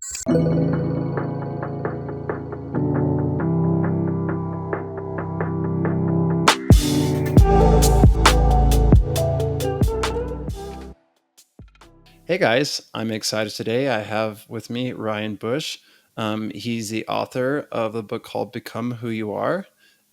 Hey guys, I'm excited today. I have with me Ryan Bush. He's the author of a book called Become Who You Are.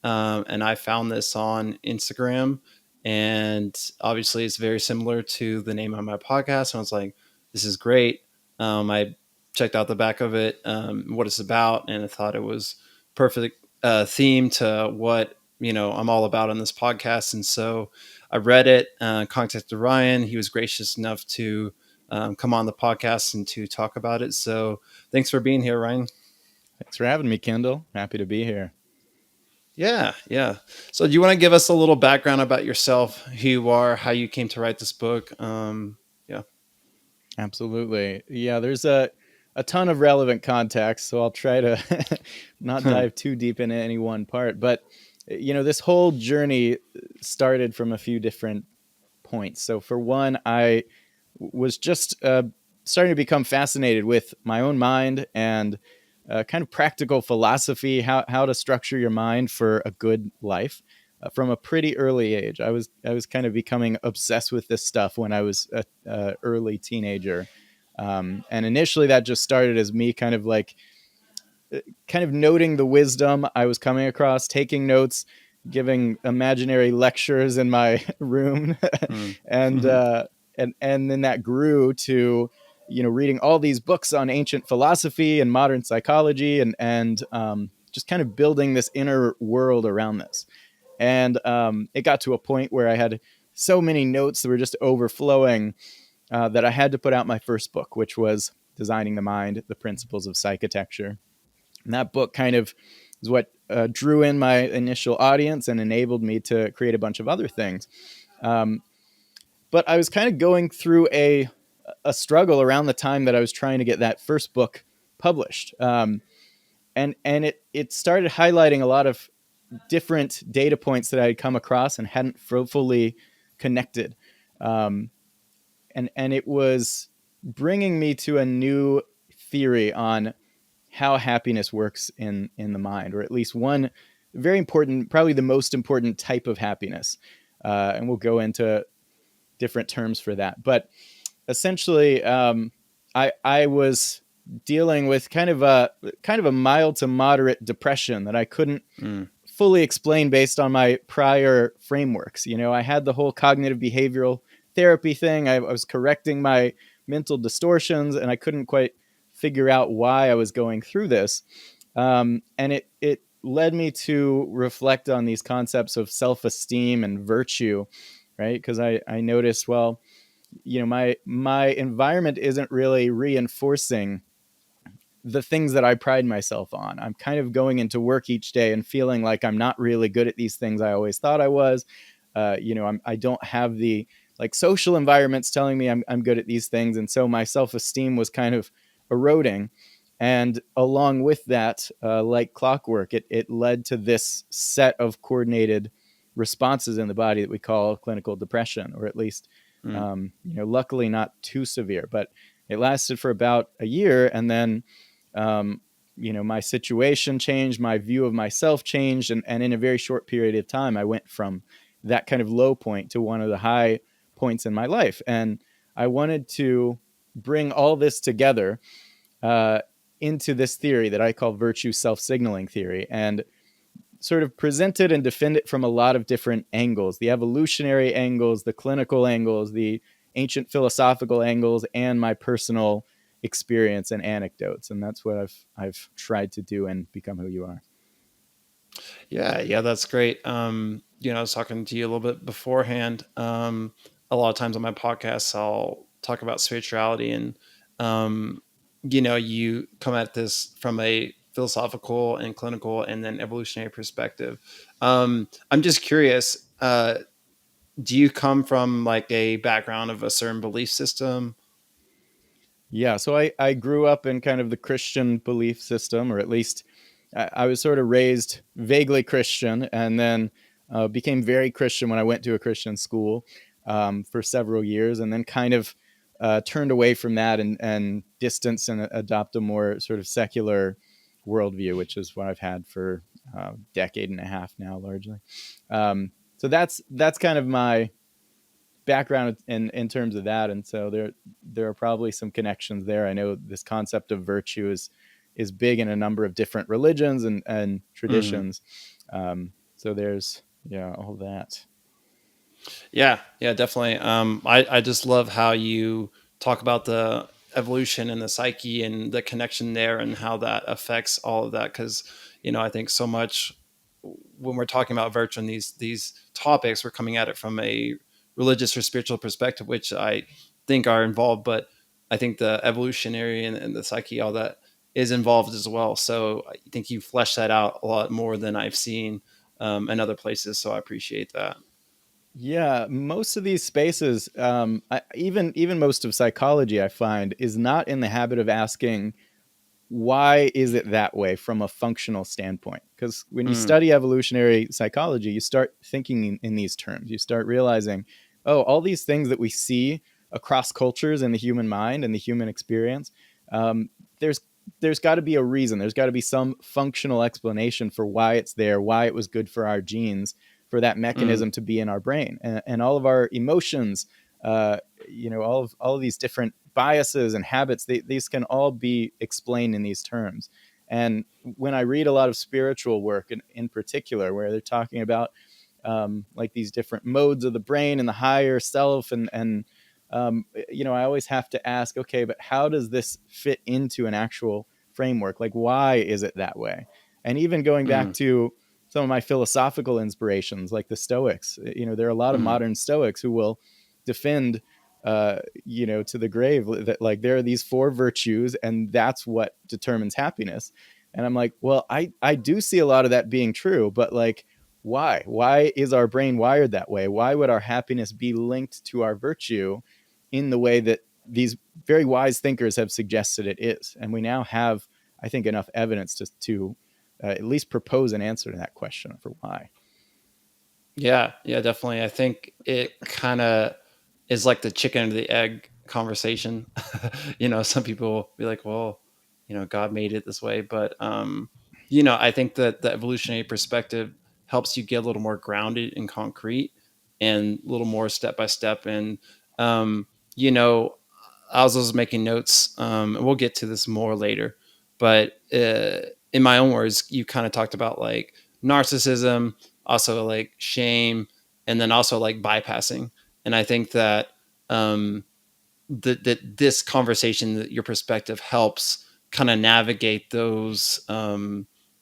And I found this on Instagram. And obviously, it's very similar to the name of my podcast. And I was like, this is great. I checked out the back of it, what it's about, and I thought it was perfect theme to what I'm all about on this podcast. And so I read it, contacted Ryan. He was gracious enough to come on the podcast and to talk about it. So thanks for being here, Ryan. Thanks for having me, Kendall. Happy to be here. Yeah, yeah. So do you want to give us a little background about yourself, who you are, how you came to write this book? Yeah. Absolutely. Yeah, there's a ton of relevant context, so I'll try to not dive too deep into any one part. But, this whole journey started from a few different points. So for one, I was just starting to become fascinated with my own mind and kind of practical philosophy, how to structure your mind for a good life. From a pretty early age, I was kind of becoming obsessed with this stuff when I was a early teenager, and initially that just started as me kind of noting the wisdom I was coming across, taking notes, giving imaginary lectures in my room, and Mm-hmm. and then that grew to reading all these books on ancient philosophy and modern psychology, and just kind of building this inner world around this. And it got to a point where I had so many notes that were just overflowing that I had to put out my first book, which was Designing the Mind: The Principles of Psychotecture. And that book kind of is what drew in my initial audience and enabled me to create a bunch of other things. Um, but I was kind of going through a struggle around the time that I was trying to get that first book published. And it started highlighting a lot of different data points that I had come across and hadn't fully connected. Um, and it was bringing me to a new theory on how happiness works in the mind, or at least one very important, probably the most important type of happiness. And we'll go into different terms for that. But essentially, I was dealing with kind of a mild to moderate depression that I couldn't Mm. fully explain based on my prior frameworks. I had the whole cognitive behavioral therapy thing. I was correcting my mental distortions, and I couldn't quite figure out why I was going through this. And it led me to reflect on these concepts of self-esteem and virtue, right? Because I noticed, well, my environment isn't really reinforcing the things that I pride myself on. I'm kind of going into work each day and feeling like I'm not really good at these things I always thought I was. I don't have the social environments telling me I'm good at these things, and so my self-esteem was kind of eroding. And along with that, like clockwork, it led to this set of coordinated responses in the body that we call clinical depression, or at least, Mm. luckily not too severe. But it lasted for about a year, and then um, my situation changed, my view of myself changed, and in a very short period of time, I went from that kind of low point to one of the high points in my life. And I wanted to bring all this together uh, into this theory that I call virtue self-signaling theory, and sort of present it and defend it from a lot of different angles: the evolutionary angles, the clinical angles, the ancient philosophical angles, and my personal experience and anecdotes. And that's what I've tried to do and Become Who You Are. Yeah, yeah, that's great. I was talking to you a little bit beforehand. A lot of times on my podcasts, I'll talk about spirituality, and you come at this from a philosophical and clinical and then evolutionary perspective. I'm just curious. Do you come from like a background of a certain belief system? Yeah, so I grew up in kind of the Christian belief system, or at least I was sort of raised vaguely Christian, and then became very Christian when I went to a Christian school for several years, and then kind of turned away from that and distance and adopt a more sort of secular worldview, which is what I've had for a decade and a half now, largely. So that's kind of my background in terms of that, and so there are probably some connections there. I know this concept of virtue is big in a number of different religions and Mhm. traditions. So there's all that. Yeah, yeah, definitely. I just love how you talk about the evolution and the psyche and the connection there and how that affects all of that. Because I think so much when we're talking about virtue and these topics, we're coming at it from a religious or spiritual perspective, which I think are involved. But I think the evolutionary and the psyche, all that is involved as well. So I think you flesh that out a lot more than I've seen in other places. So I appreciate that. Yeah, most of these spaces, even most of psychology, I find, is not in the habit of asking why is it that way from a functional standpoint. Because when you Mm, study evolutionary psychology, you start thinking in these terms. You start realizing, oh, all these things that we see across cultures in the human mind and the human experience, um, there's there's got to be a reason. There's got to be some functional explanation for why it's there, why it was good for our genes, for that mm, mechanism to be in our brain, and all of our emotions. All of these different biases and habits. These can all be explained in these terms. And when I read a lot of spiritual work, in particular, where they're talking about like these different modes of the brain and the higher self, I always have to ask, okay, but how does this fit into an actual framework? Like, why is it that way? And even going back mm, to some of my philosophical inspirations, like the Stoics, there are a lot of mm. modern Stoics who will defend, to the grave that like there are these four virtues and that's what determines happiness. And I'm like, well, I do see a lot of that being true, but like, why is our brain wired that way? Why would our happiness be linked to our virtue in the way that these very wise thinkers have suggested it is? And we now have, I think, enough evidence to at least propose an answer to that question for why. Yeah, yeah, definitely. I think it kind of is like the chicken or the egg conversation. Some people be like, well, God made it this way. But, I think that the evolutionary perspective helps you get a little more grounded and concrete and a little more step by step. And, you know, I was also making notes, and we'll get to this more later. But in my own words, you kind of talked about like narcissism, also like shame, and then also like bypassing. And I think that that this conversation, that your perspective helps kind of navigate those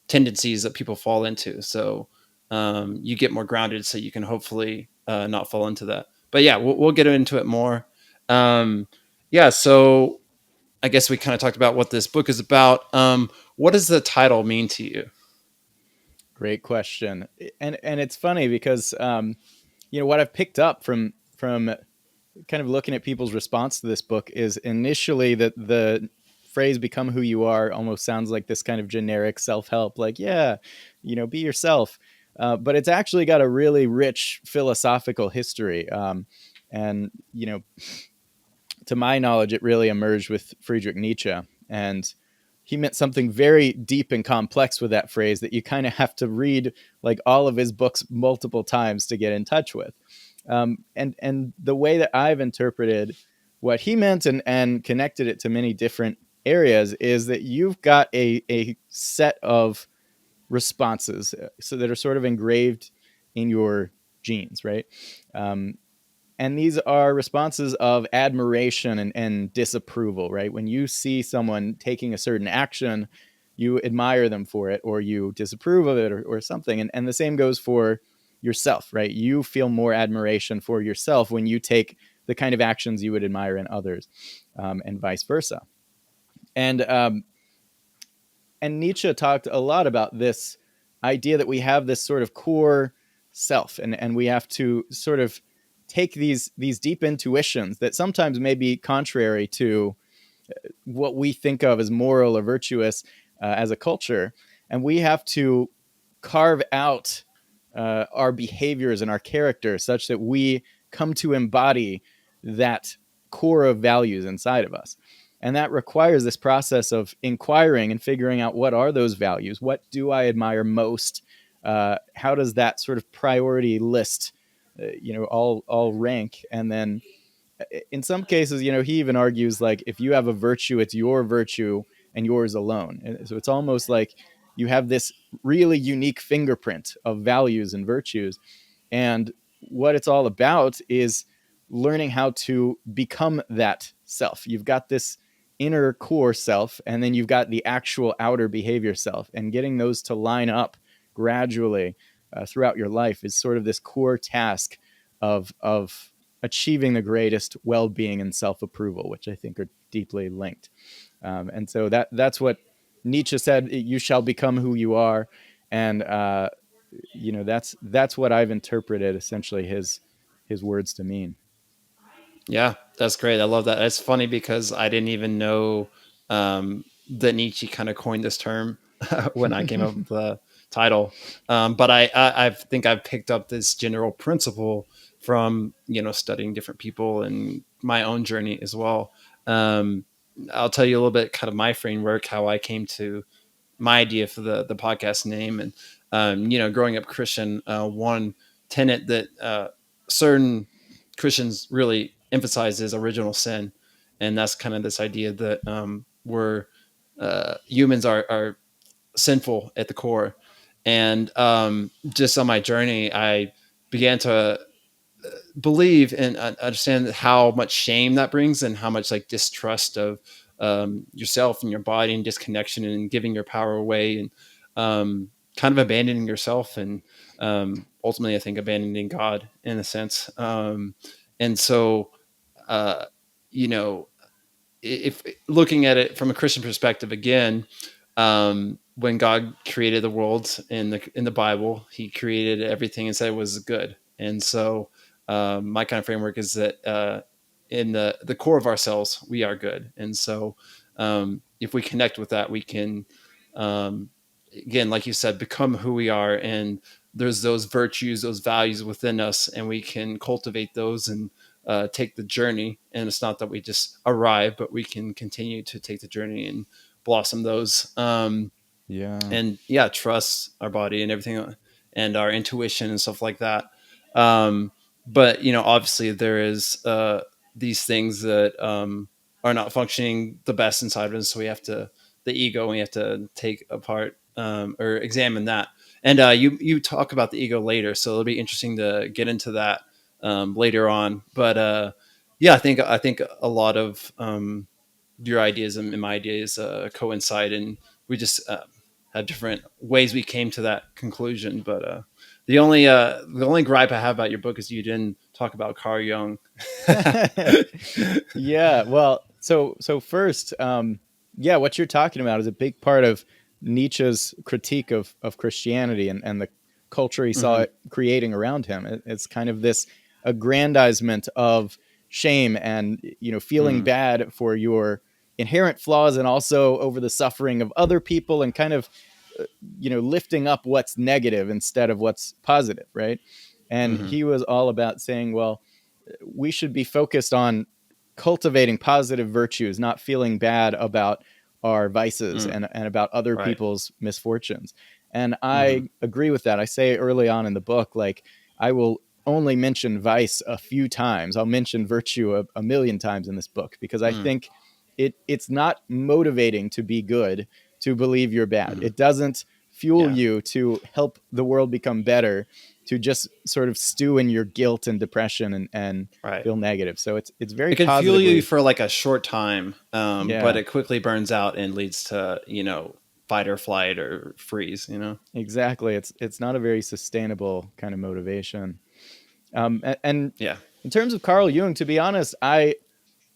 tendencies that people fall into. So you get more grounded, so you can hopefully not fall into that. But yeah, we'll get into it more. Um, yeah, so I guess we kind of talked about what this book is about. What does the title mean to you? Great question. And it's funny because what I've picked up from kind of looking at people's response to this book is initially that the phrase "become who you are" almost sounds like this kind of generic self-help, like, yeah, be yourself. But it's actually got a really rich philosophical history. And to my knowledge, it really emerged with Friedrich Nietzsche. And he meant something very deep and complex with that phrase that you kind of have to read like all of his books multiple times to get in touch with. And the way that I've interpreted what he meant and connected it to many different areas is that you've got a set of responses, so that are sort of engraved in your genes, right? Um, and these are responses of admiration and disapproval, right? When you see someone taking a certain action, you admire them for it or you disapprove of it, or something. And the same goes for yourself, right? You feel more admiration for yourself when you take the kind of actions you would admire in others, and vice versa. And um, and Nietzsche talked a lot about this idea that we have this sort of core self, and we have to sort of take these deep intuitions that sometimes may be contrary to what we think of as moral or virtuous, as a culture, and we have to carve out our behaviors and our character such that we come to embody that core of values inside of us. And that requires this process of inquiring and figuring out, what are those values? What do I admire most? How does that sort of priority list, all rank? And then in some cases, he even argues, like, if you have a virtue, it's your virtue and yours alone. And so it's almost like you have this really unique fingerprint of values and virtues. And what it's all about is learning how to become that self. You've got this inner core self, and then you've got the actual outer behavior self, and getting those to line up gradually throughout your life is sort of this core task of achieving the greatest well-being and self-approval, which I think are deeply linked. And so that's what Nietzsche said: "You shall become who you are." And that's what I've interpreted essentially his words to mean. Yeah, that's great. I love that. It's funny because I didn't even know that Nietzsche kind of coined this term when I came up with the title. But I think I've picked up this general principle from studying different people and my own journey as well. Um, I'll tell you a little bit kind of my framework, how I came to my idea for the podcast name. And growing up Christian, one tenet that certain Christians really emphasize is original sin, and that's kind of this idea that we're humans are sinful at the core. And just on my journey, I began to believe and understand how much shame that brings, and how much like distrust of yourself and your body, and disconnection, and giving your power away, and kind of abandoning yourself, and ultimately I think abandoning God in a sense. And so uh, you know if looking at it from a Christian perspective again, when God created the world in the Bible, He created everything and said it was good. And so, my kind of framework is that in the core of ourselves, we are good. And so, if we connect with that, we can, um, again, like you said, become who we are. And there's those virtues, those values within us, and we can cultivate those and take the journey. And it's not that we just arrive, but we can continue to take the journey and blossom those. Yeah. And yeah, trust our body and everything, and our intuition and stuff like that. Um, but obviously there is these things that are not functioning the best inside of us. So we have to the ego. We have to take apart or examine that. And you talk about the ego later, so it'll be interesting to get into that later on. But yeah, I think a lot of your ideas and my ideas coincide, and we just have different ways we came to that conclusion. But the only gripe I have about your book is you didn't talk about Carl Jung. Yeah. Well, so first, yeah, what you're talking about is a big part of Nietzsche's critique of Christianity, and the culture he saw Hmm. it creating around him. It's kind of this aggrandizement of shame, and feeling Mm. bad for your inherent flaws, and also over the suffering of other people, and kind of lifting up what's negative instead of what's positive, right? And Hmm. he was all about saying, well, we should be focused on cultivating positive virtues, not feeling bad about our vices, Mm. and about other Right. people's misfortunes. And Hmm. I agree with that. I say early on in the book, like, I will only mention vice a few times. I'll mention virtue a million times in this book, because I Mm. think it's not motivating to be good, to believe you're bad. Hmm. It doesn't fuel Yeah. you to help the world become better, to just sort of stew in your guilt and depression, and Right. feel negative. So it's very It can fuel you positively. for like a short time, but Yeah, it quickly burns out and leads to fight or flight or freeze. exactly. It's not a very sustainable kind of motivation. And Yeah. in terms of Carl Jung, to be honest, I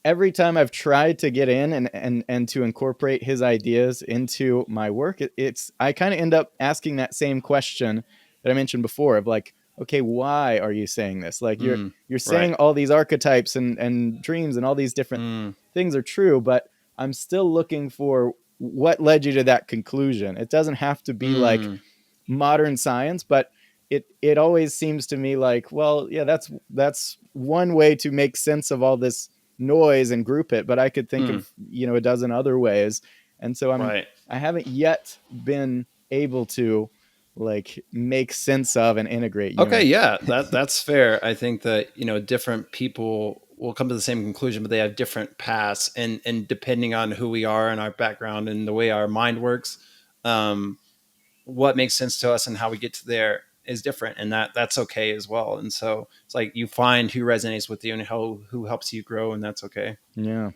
every time I've tried to get in, and to incorporate his ideas into my work, it's I kind of end up asking that same question that I mentioned before, of like, okay, why are you saying this? Like, Mm. you're Right. saying all these archetypes and dreams and all these different Mm. things are true, but I'm still looking for what led you to that conclusion. It doesn't have to be like Mm. modern science, but it always seems to me like, well, yeah, that's one way to make sense of all this noise and group it, but I could think Mm, of, a dozen other ways. And so right. I haven't yet been able to like make sense of and integrate Okay, Jung. yeah, that's fair. I think that different people will come to the same conclusion, but they have different paths, and depending on who we are and our background and the way our mind works, um, what makes sense to us and how we get to there is different, and that's okay as well. And so it's like you find who resonates with you and who helps you grow, and that's okay. Yeah.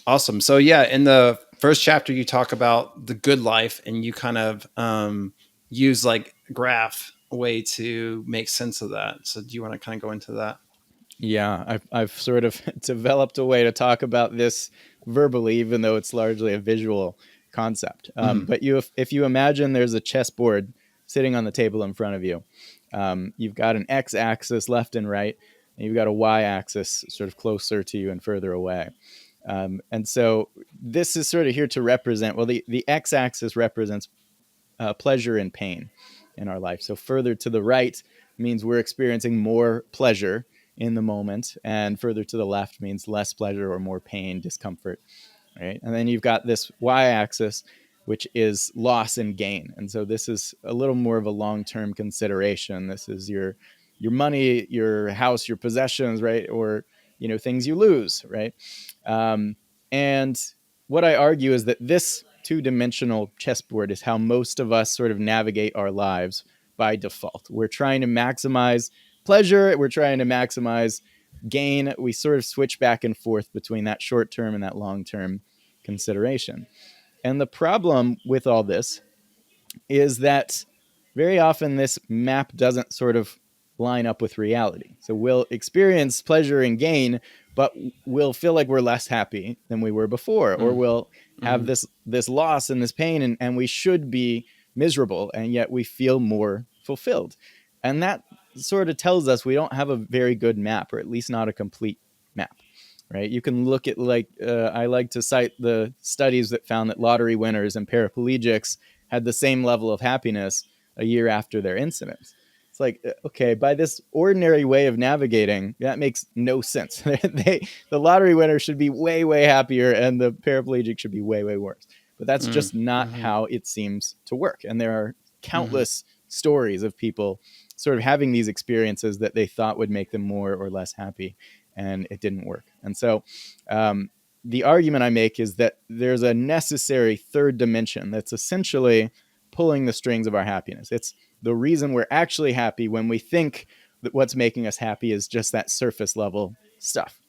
Awesome. So yeah, in the first chapter, you talk about the good life, and you kind of use like graph way to make sense of that. So do you want to kind of go into that? Yeah, I've sort of developed a way to talk about this verbally, even though it's largely a visual concept. Hmm. But if you imagine there's a chessboard sitting on the table in front of you, you've got an x-axis left and right, and you've got a y-axis sort of closer to you and further away. And so this is sort of here to represent. Well, the x-axis represents pleasure and pain in our life. So further to the right means we're experiencing more pleasure in the moment, and further to the left means less pleasure or more pain, discomfort, right? And then you've got this y-axis, which is loss and gain. And so this is a little more of a long-term consideration. This is your money, your house, your possessions, right? Or things you lose, right? Um, and what I argue is that this two-dimensional chessboard is how most of us sort of navigate our lives by default. We're trying to maximize pleasure. We're trying to maximize gain. We sort of switch back and forth between that short term and that long term consideration. And the problem with all this is that very often this map doesn't sort of line up with reality. So we'll experience pleasure and gain, but we'll feel like we're less happy than we were before, or we'll have Mm-hmm. this loss and this pain, and we should be miserable, and yet we feel more fulfilled. And that sort of tells us we don't have a very good map, or at least not a complete map. Right? You can look at I like to cite the studies that found that lottery winners and paraplegics had the same level of happiness a year after their incidents. It's like, okay, by this ordinary way of navigating, that makes no sense. The lottery winner should be way, way happier, and the paraplegic should be way, way worse. But that's just not Mm-hmm. how it seems to work. And there are Mm-hmm. countless stories of people sort of having these experiences that they thought would make them more or less happy, and it didn't work. And so, the argument I make is that there's a necessary third dimension that's essentially pulling the strings of our happiness. It's the reason we're actually happy when we think that what's making us happy is just that surface level stuff.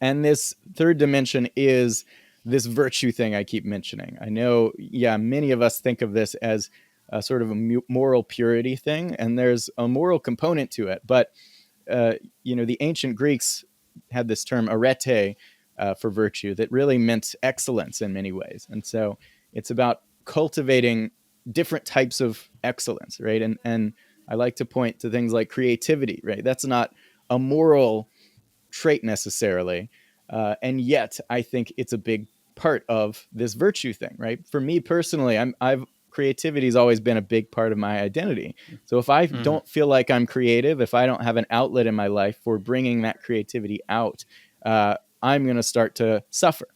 And this third dimension is this virtue thing I keep mentioning. I know, yeah, many of us think of this as a sort of a moral purity thing, and there's a moral component to it. But uh, the ancient Greeks had this term arete for virtue that really meant excellence in many ways. And so it's about cultivating different types of excellence, right? And I like to point to things like creativity, right? That's not a moral trait necessarily. And yet, I think it's a big part of this virtue thing, right? For me personally, I've creativity has always been a big part of my identity. So if I Mm-hmm. don't feel like I'm creative, if I don't have an outlet in my life for bringing that creativity out, I'm going to start to suffer.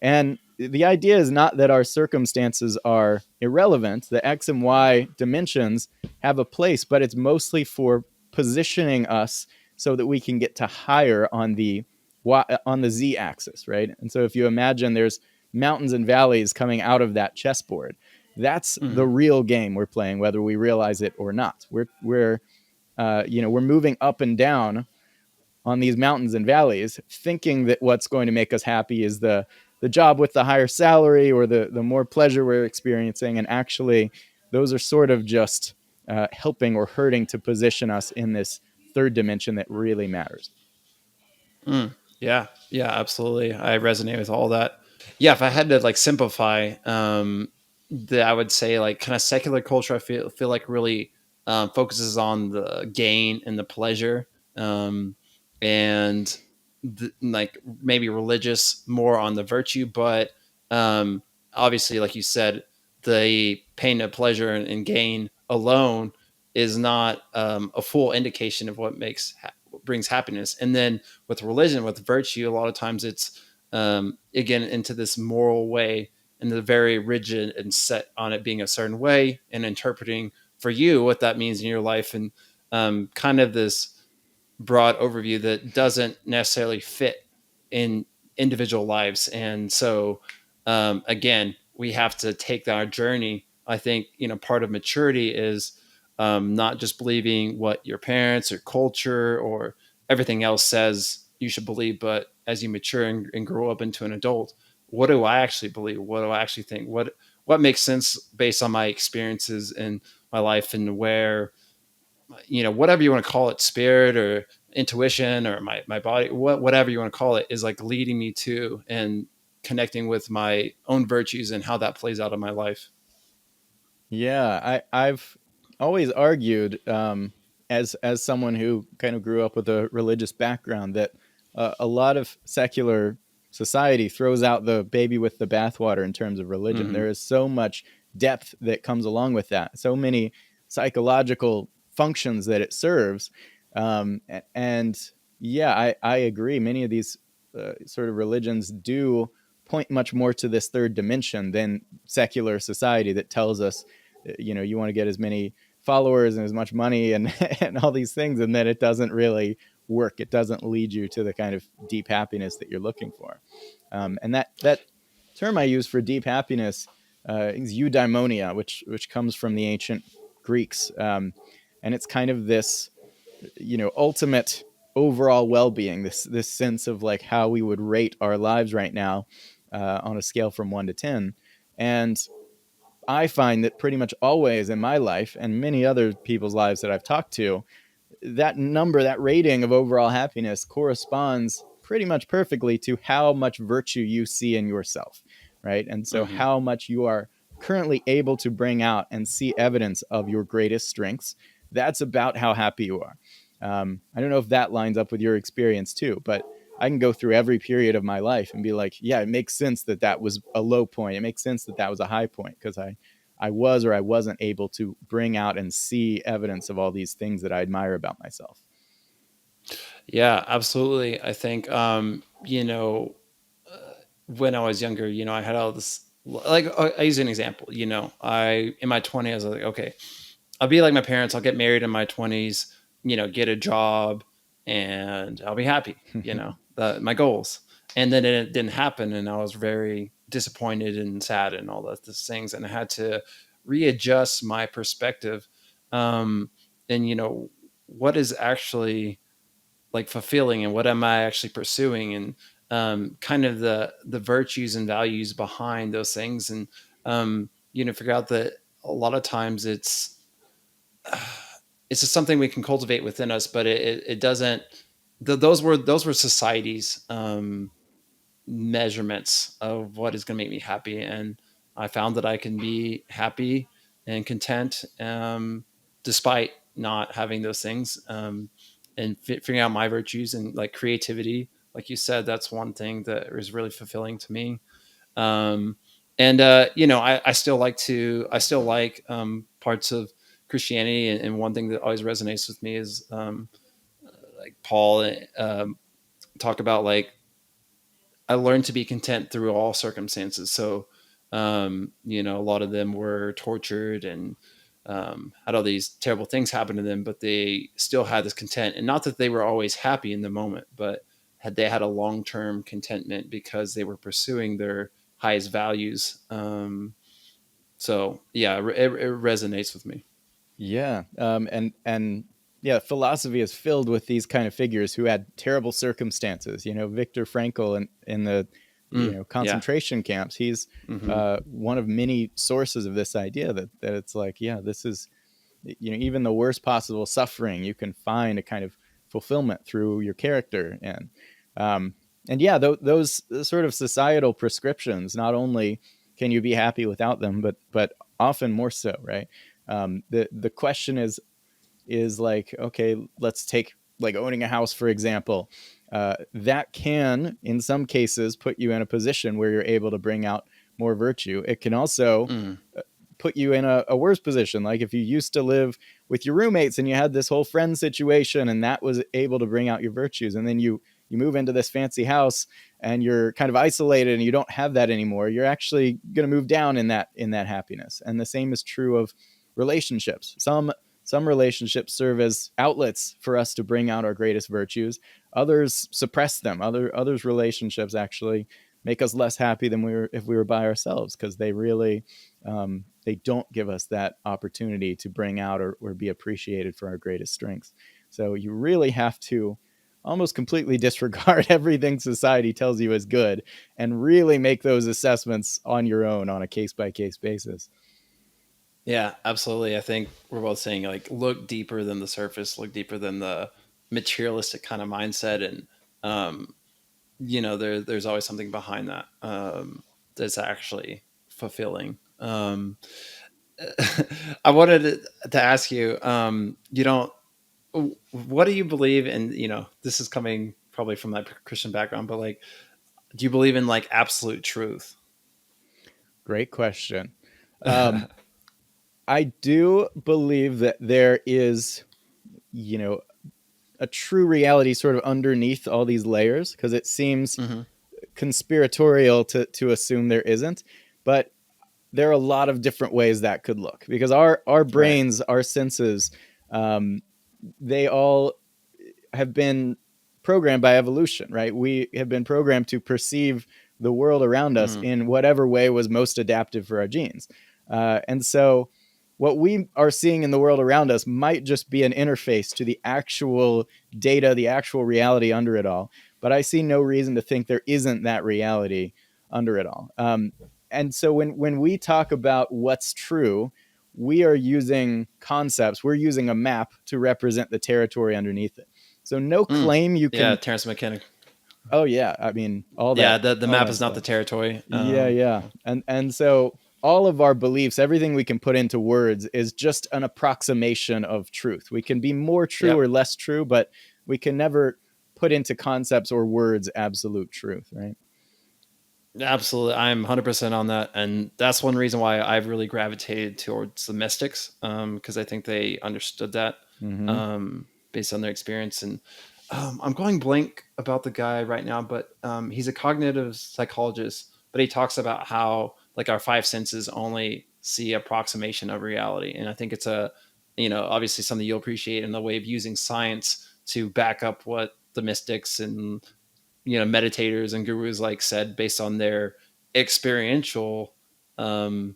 And the idea is not that our circumstances are irrelevant. The X and Y dimensions have a place, but it's mostly for positioning us so that we can get to higher on the Z axis, right? And so if you imagine there's mountains and valleys coming out of that chessboard, that's Mm-hmm. the real game we're playing, whether we realize it or not. We're moving up and down on these mountains and valleys, thinking that what's going to make us happy is the job with the higher salary or the more pleasure we're experiencing, and actually, those are sort of just helping or hurting to position us in this third dimension that really matters. Mm. Yeah, yeah, absolutely. I resonate with all that. Yeah, if I had to like simplify, I would say like kind of secular culture. I feel like really focuses on the gain and the pleasure, and like maybe religious more on the virtue. But um, obviously, like you said, the pain of pleasure and gain alone is not a full indication of brings happiness. And then with religion, with virtue, a lot of times it's again into this moral way, and the very rigid and set on it being a certain way, and interpreting for you what that means in your life, and kind of this broad overview that doesn't necessarily fit in individual lives. And so, again, we have to take that journey. I think, part of maturity is not just believing what your parents or culture or everything else says you should believe, but as you mature and grow up into an adult, what do I actually believe? What do I actually think? What makes sense based on my experiences in my life, and where, whatever you want to call it, spirit or intuition or my body, whatever you want to call it, is like leading me to and connecting with my own virtues and how that plays out in my life. Yeah, I've always argued, as someone who kind of grew up with a religious background, that a lot of secular society throws out the baby with the bathwater in terms of religion. Hmm. There is so much depth that comes along with that, so many psychological functions that it serves, and yeah, I agree. Many of these sort of religions do point much more to this third dimension than secular society that tells us, you want to get as many followers and as much money and and all these things, and then it doesn't really work. It doesn't lead you to the kind of deep happiness that you're looking for. And that term I use for deep happiness is eudaimonia, which comes from the ancient Greeks, and it's kind of this, ultimate overall well-being, this sense of like how we would rate our lives right now on a scale from 1 to 10. And I find that pretty much always in my life and many other people's lives that I've talked to, that number, that rating of overall happiness corresponds pretty much perfectly to how much virtue you see in yourself, right? And so Hmm. how much you are currently able to bring out and see evidence of your greatest strengths, that's about how happy you are. I don't know if that lines up with your experience too, but I can go through every period of my life and be like, yeah, it makes sense that that was a low point. It makes sense that that was a high point because I was or I wasn't able to bring out and see evidence of all these things that I admire about myself. Yeah, absolutely. I think, when I was younger, I had all this, like, I use an example, I, in my 20s, I was like, okay, I'll be like my parents. I'll get married in my 20s, get a job, and I'll be happy, my goals. And then it didn't happen. And I was very disappointed and sad and all those things. And I had to readjust my perspective. Um, and, what is actually like fulfilling, and what am I actually pursuing, and kind of the virtues and values behind those things. And, figure out that a lot of times it's just something we can cultivate within us, but it doesn't. Those were society's measurements of what is going to make me happy, and I found that I can be happy and content, despite not having those things, and figuring out my virtues and like creativity. Like you said, that's one thing that is really fulfilling to me. um, and I still like parts of Christianity, and one thing that always resonates with me is like Paul talk about, like, I learned to be content through all circumstances. So, a lot of them were tortured and had all these terrible things happen to them, but they still had this content. And not that they were always happy in the moment, but they had a long term contentment because they were pursuing their highest values. So yeah, it resonates with me. Yeah, and yeah, philosophy is filled with these kind of figures who had terrible circumstances. Viktor Frankl in the Yeah. concentration camps. He's Hmm. one of many sources of this idea that it's like, yeah, this is, even the worst possible suffering, you can find a kind of fulfillment through your character. Um, and yeah, those sort of societal prescriptions, not only can you be happy without them, but often more so, right? The question is like, okay, let's take like owning a house for example. That can in some cases put you in a position where you're able to bring out more virtue. It can also Mm. put you in a worse position. Like if you used to live with your roommates and you had this whole friend situation and that was able to bring out your virtues. And then you move into this fancy house and you're kind of isolated and you don't have that anymore. You're actually going to move down in that happiness. And the same is true of relationships. Some relationships serve as outlets for us to bring out our greatest virtues. Others suppress them. Others relationships actually make us less happy than we were if we were by ourselves, because they really they don't give us that opportunity to bring out or be appreciated for our greatest strengths. So you really have to almost completely disregard everything society tells you is good and really make those assessments on your own on a case by case basis. Yeah, absolutely. I think we're both saying like look deeper than the surface, look deeper than the materialistic kind of mindset, and there's always something behind that that's actually fulfilling. I wanted to ask you, what do you believe in? This is coming probably from that Christian background, but like, do you believe in like absolute truth? Great question. Um, I do believe that there is, you know, a true reality sort of underneath all these layers, because it seems Hmm. conspiratorial to assume there isn't. But there are a lot of different ways that could look, because our Right. brains, our senses, um, they all have been programmed by evolution, right? We have been programmed to perceive the world around us Mm. in whatever way was most adaptive for our genes. And so, what we are seeing in the world around us might just be an interface to the actual data, the actual reality under it all. But I see no reason to think there isn't that reality under it all. And so, when we talk about what's true, we are using concepts, we're using a map to represent the territory underneath it. So no Mm. claim you Yeah, can. Terrence McKenna. Oh yeah, I mean Yeah, the all map that is not the stuff. territory. Yeah, yeah. And so all of our beliefs, everything we can put into words is just an approximation of truth. We can be more true Yep. or less true, but we can never put into concepts or words absolute truth, right? Absolutely, I'm 100% on that, and that's one reason why I've really gravitated towards the mystics, because I think they understood that Mm-hmm. based on their experience. And I'm going blank about the guy right now, but he's a cognitive psychologist. But he talks about how like our five senses only see approximation of reality, and I think it's obviously something you'll appreciate in the way of using science to back up what the mystics and meditators and gurus like said based on their experiential um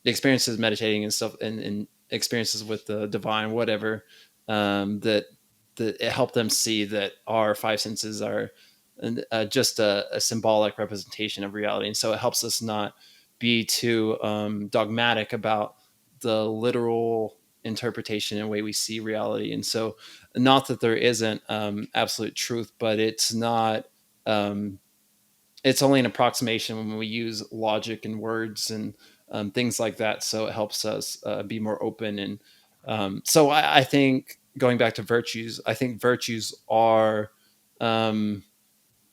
experiences meditating and stuff, and experiences with the divine, whatever, that it helped them see that our five senses are just a symbolic representation of reality, and so it helps us not be too dogmatic about the literal interpretation and way we see reality. And so, not that there isn't absolute truth, but um, it's only an approximation when we use logic and words and things like that. So it helps us be more open. And so I think, going back to virtues, I think virtues are um,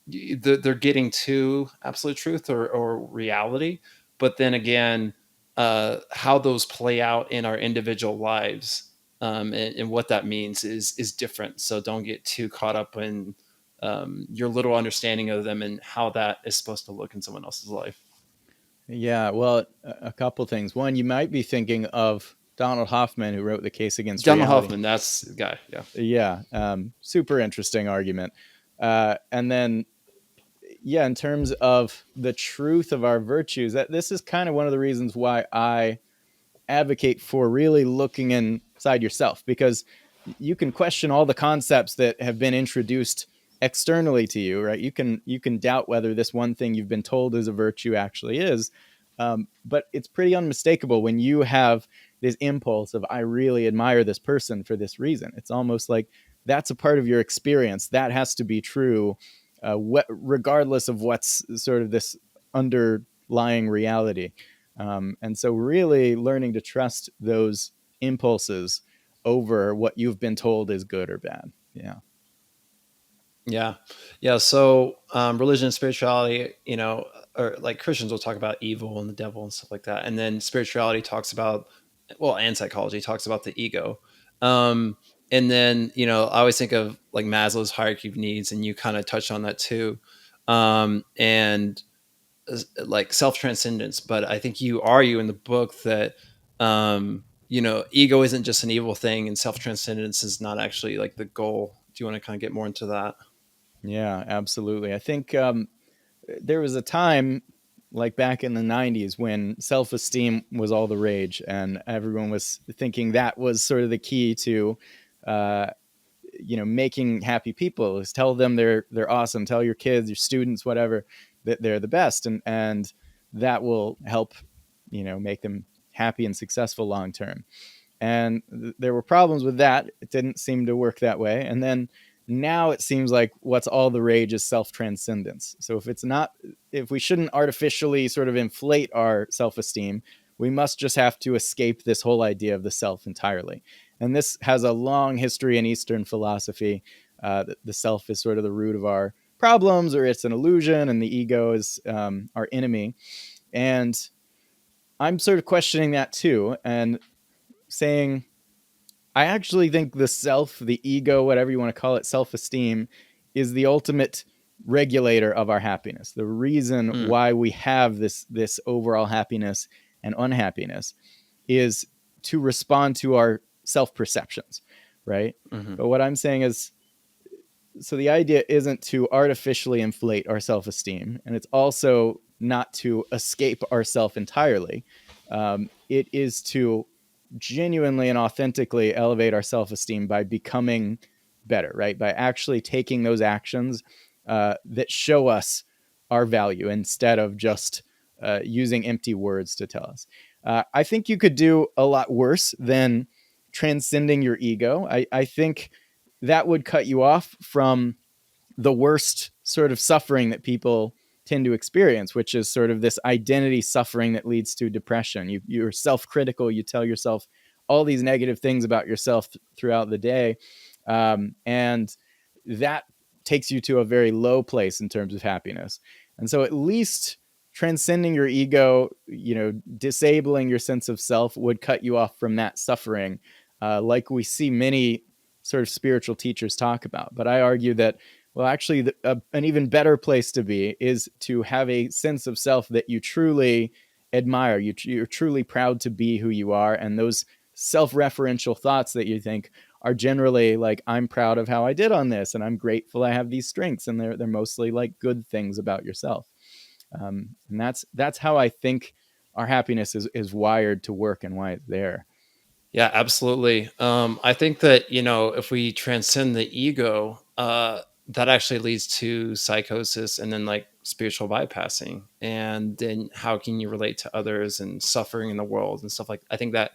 they're getting to absolute truth or reality, but then again, how those play out in our individual lives, and what that means is different. So don't get too caught up in your little understanding of them and how that is supposed to look in someone else's life. Yeah, well, a couple things. One, you might be thinking of Donald Hoffman, who wrote The Case Against Donald Reality. Hoffman, that's the guy. Yeah. Yeah, super interesting argument. And then, yeah, in terms of the truth of our virtues, that this is kind of one of the reasons why I advocate for really looking inside yourself, because you can question all the concepts that have been introduced externally to you, right? You can doubt whether this one thing you've been told is a virtue actually is. But it's pretty unmistakable when you have this impulse of, I really admire this person for this reason. It's almost like that's a part of your experience that has to be true, regardless of what's sort of this underlying reality. And so, really learning to trust those impulses over what you've been told is good or bad. Yeah. Yeah. Yeah. So, religion and spirituality, or like Christians will talk about evil and the devil and stuff like that. And then spirituality talks about, well, and psychology talks about the ego. Um, and then, I always think of like Maslow's hierarchy of needs, and you kind of touched on that too. And like self transcendence. But I think you argue in the book that, ego isn't just an evil thing, and self transcendence is not actually like the goal. Do you want to kind of get more into that? Yeah, absolutely. I think there was a time like back in the 90s when self-esteem was all the rage and everyone was thinking that was sort of the key to uh, making happy people is tell them they're awesome, tell your kids, your students, whatever, that they're the best, and that will help make them happy and successful long term. And there were problems with that. It didn't seem to work that way. And then now it seems like what's all the rage is self transcendence. So if we shouldn't artificially sort of inflate our self esteem, we must just have to escape this whole idea of the self entirely. And this has a long history in Eastern philosophy. The self is sort of the root of our problems, or it's an illusion, and the ego is our enemy. And I'm sort of questioning that too, and saying, I actually think the self, the ego, whatever you want to call it, self esteem, is the ultimate regulator of our happiness. The reason Mm, why we have this overall happiness and unhappiness is to respond to our self perceptions, right? hmm But what I'm saying is, so the idea isn't to artificially inflate our self esteem, and it's also not to escape ourself entirely. It is to genuinely and authentically elevate our self esteem by becoming better, right? By actually taking those actions that show us our value instead of just using empty words to tell us. I think you could do a lot worse than transcending your ego. I think that would cut you off from the worst sort of suffering that people tend to experience, which is sort of this identity suffering that leads to depression. You're self-critical. You tell yourself all these negative things about yourself throughout the day, and that takes you to a very low place in terms of happiness. And so, at least transcending your ego, disabling your sense of self, would cut you off from that suffering, like we see many sort of spiritual teachers talk about. But I argue that, well, actually, an even better place to be is to have a sense of self that you truly admire. You're truly proud to be who you are. And those self referential thoughts that you think are generally like, I'm proud of how I did on this, and I'm grateful I have these strengths. And they're mostly like good things about yourself. And that's how I think our happiness is wired to work and why it's there. Yeah, absolutely. I think that, if we transcend the ego, that actually leads to psychosis and then like spiritual bypassing. And then how can you relate to others and suffering in the world and stuff like I think that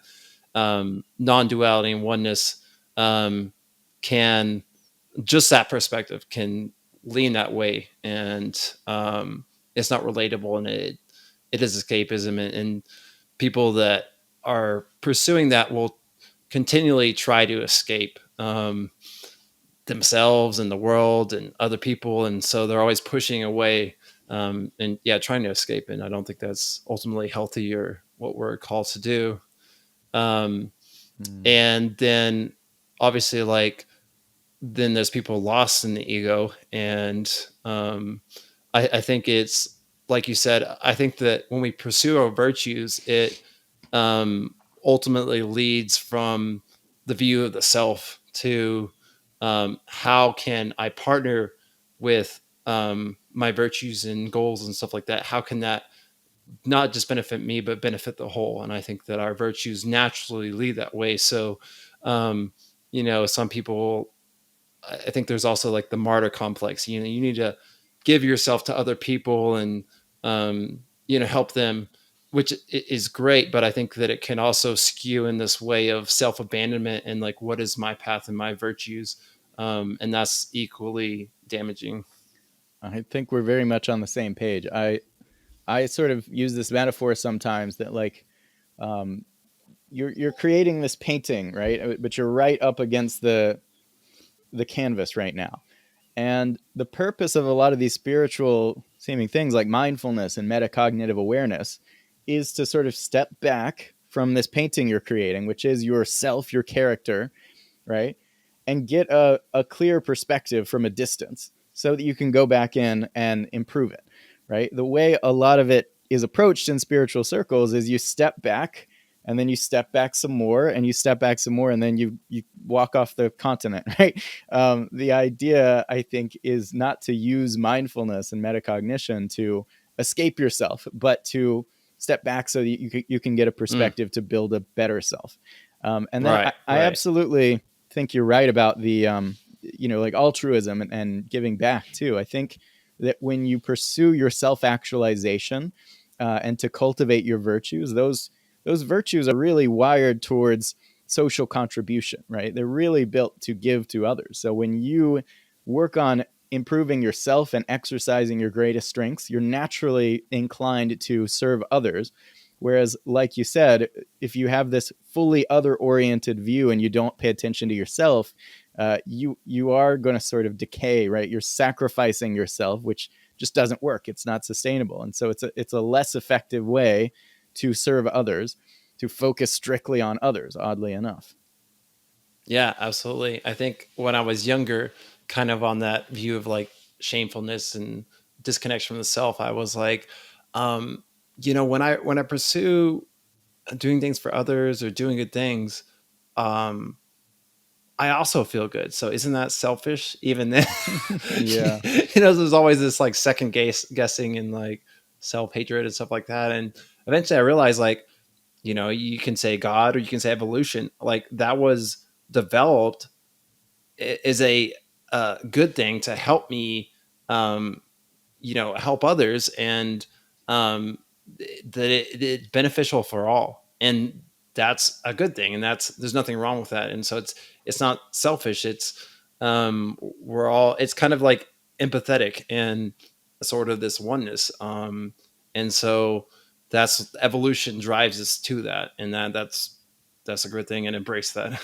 non duality and oneness um, can, just that perspective can lean that way. And it's not relatable, and it is escapism. And people that are pursuing that will continually try to escape themselves and the world and other people, and so they're always pushing away, and yeah, trying to escape. And I don't think that's ultimately healthy or what we're called to do. um, Mm. and then obviously, like, then there's people lost in the ego. And I think it's like you said. I think that when we pursue our virtues, it um, ultimately leads from the view of the self to how can I partner with my virtues and goals and stuff like that. How can that not just benefit me but benefit the whole? And I think that our virtues naturally lead that way. So um, some people, I think there's also like the martyr complex. You need to give yourself to other people and help them, which is great. But I think that it can also skew in this way of self abandonment and like, what is my path and my virtues, and that's equally damaging. I think we're very much on the same page. I sort of use this metaphor sometimes that, like, um, you're creating this painting, right? But you're right up against the canvas right now. And the purpose of a lot of these spiritual seeming things like mindfulness and metacognitive awareness is to sort of step back from this painting you're creating, which is yourself, your character, right? And get a clear perspective from a distance so that you can go back in and improve it, right? The way a lot of it is approached in spiritual circles is you step back and then you step back some more and you step back some more and then you walk off the continent, right? The idea, I think, is not to use mindfulness and metacognition to escape yourself, but to step back so that you can get a Mm. perspective to build a better self. And then Right. I Right. absolutely think you're right about the like altruism and giving back too. I think that when you pursue your self actualization and to cultivate your virtues, those virtues are really wired towards social contribution, right? They're really built to give to others. So when you work on improving yourself and exercising your greatest strengths, you're naturally inclined to serve others. Whereas, like you said, if you have this fully other oriented view and you don't pay attention to yourself, you are going to sort of decay, right? You're sacrificing yourself, which just doesn't work. It's not sustainable, and so it's a less effective way to serve others, to focus strictly on others. Oddly enough. Yeah, absolutely. I think when I was younger, kind of on that view of like shamefulness and disconnection from the self, I was like, um, when I pursue doing things for others or doing good things, um, I also feel good. So isn't that selfish? Even then, Yeah. there's always this like guessing and like self hatred and stuff like that. And eventually, I realized like, you can say God or you can say evolution. Like that was developed is a good thing to help me, um, help others, and um, that it's beneficial for all, and that's a good thing, and there's nothing wrong with that, and so it's not selfish. We're all it's kind of like empathetic and sort of this oneness, and so that's evolution drives us to that, and that's a good thing, and embrace that.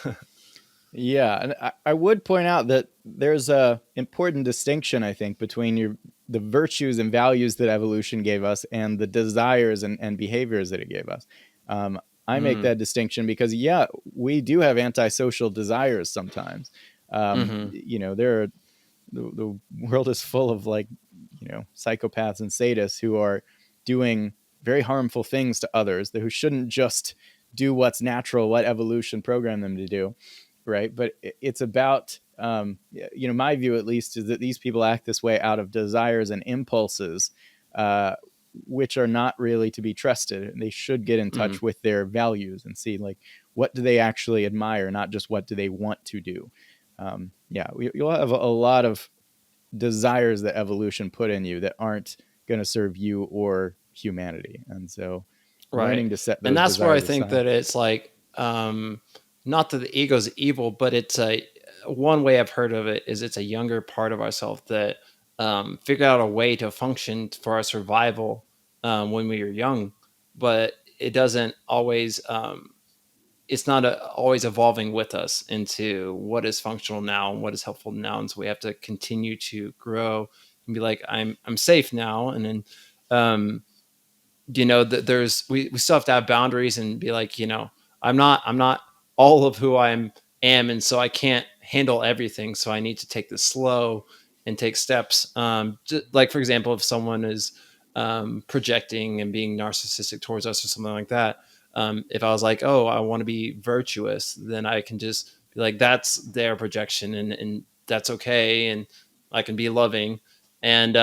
Yeah, and I would point out that there's a important distinction, I think, between the virtues and values that evolution gave us and the desires and behaviors that it gave us. I make Mm. that distinction because, yeah, we do have antisocial desires sometimes. Hmm. There are the world is full of like psychopaths and sadists who are doing very harmful things to others, who shouldn't just do what's natural, what evolution programmed them to do, right? But it's about my view at least is that these people act this way out of desires and impulses, uh, which are not really to be trusted. And they should get in Hmm. touch with their values and see like what do they actually admire, not just what do they want to do. Yeah, you'll have a lot of desires that evolution put in you that aren't going to serve you or humanity, and so Right. learning to set And those that's where I desires think aside. that it's like, not that the ego's evil, but it's a one way I've heard of it is it's a younger part of ourselves that figured out a way to function for our survival when we were young, but it doesn't always. It's not always evolving with us into what is functional now and what is helpful now, and so we have to continue to grow and be like, I'm safe now, and then um, that we still have to have boundaries and be like, I'm not all of who am, and so I can't handle everything, so I need to take this slow and take steps, like for example, if someone is projecting and being narcissistic towards us or something like that, if I was like, oh, I want to be virtuous, then I can just be like, that's their projection, and that's okay, and I can be loving, and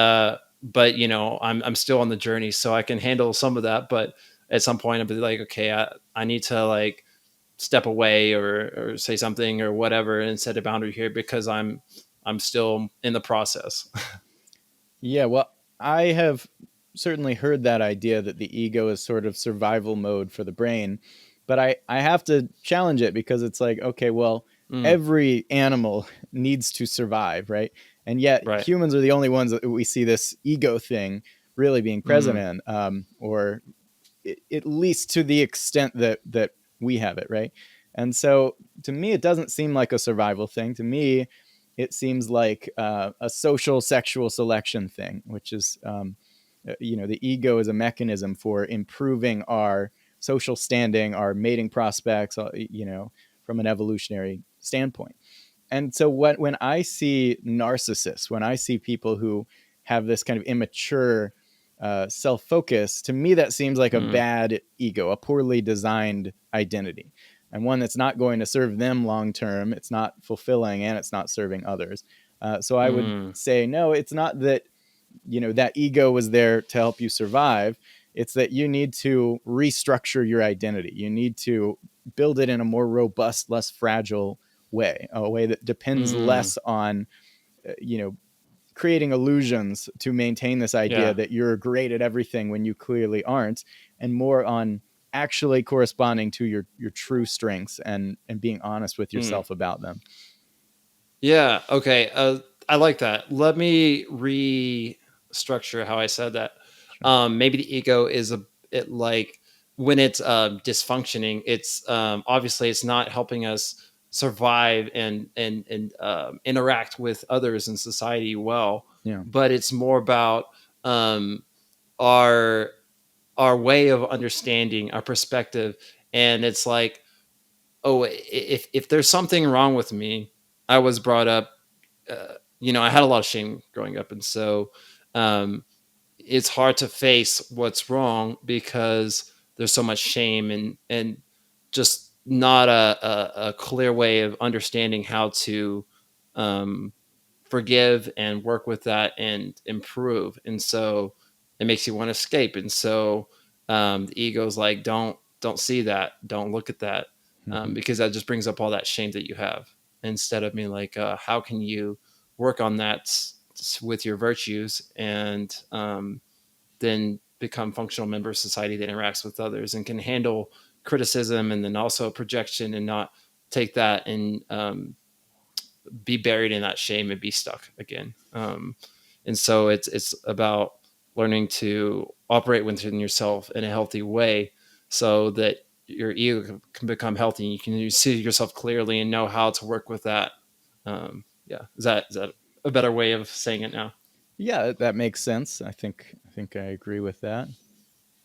but I'm still on the journey, so I can handle some of that, but at some point I'll be like, okay, I need to like step away or say something or whatever and set a boundary here because I'm still in the process. Yeah, well, I have certainly heard that idea that the ego is sort of survival mode for the brain, but I have to challenge it because it's like, okay, well, Mm, every animal needs to survive, right? And yet right. humans are the only ones that we see this ego thing really being present Mm, in, or at least to the extent that we have it, right? And so to me it doesn't seem like a survival thing. To me it seems like a social sexual selection thing, which is the ego is a mechanism for improving our social standing, our mating prospects, from an evolutionary standpoint. And so when I see narcissists, when I see people who have this kind of immature self-focus, to me that seems like a Mm, bad ego, a poorly designed identity, and one that's not going to serve them long term. It's not fulfilling, and it's not serving others. So I would mm, say no. It's not that that ego was there to help you survive. It's that you need to restructure your identity. You need to build it in a more robust, less fragile way, a way that depends mm, less on creating illusions to maintain this idea yeah. that you're great at everything when you clearly aren't, and more on actually corresponding to your true strengths and being honest with Mm. yourself about them. Yeah. Okay. I like that. Let me restructure how I said that. Sure. Maybe the ego is it like when it's dysfunctioning. It's obviously it's not helping us survive and interact with others in society well. Yeah. But it's more about um, our our way of understanding, our perspective, and it's like, oh, if there's something wrong with me, I was brought up I had a lot of shame growing up, and so um, it's hard to face what's wrong because there's so much shame and just not a clear way of understanding how to um, forgive and work with that and improve. And so it makes you want to escape. And so the ego's like, don't see that, don't look at that, Mm-hmm. because that just brings up all that shame that you have. Instead of being like, how can you work on that with your virtues and then become functional member of society that interacts with others and can handle criticism and then also projection and not take that and be buried in that shame and be stuck again. And so it's about learning to operate within yourself in a healthy way, so that your ego can become healthy and you see yourself clearly and know how to work with that. Yeah, is that a better way of saying it now? Yeah, that makes sense. I think I agree with that.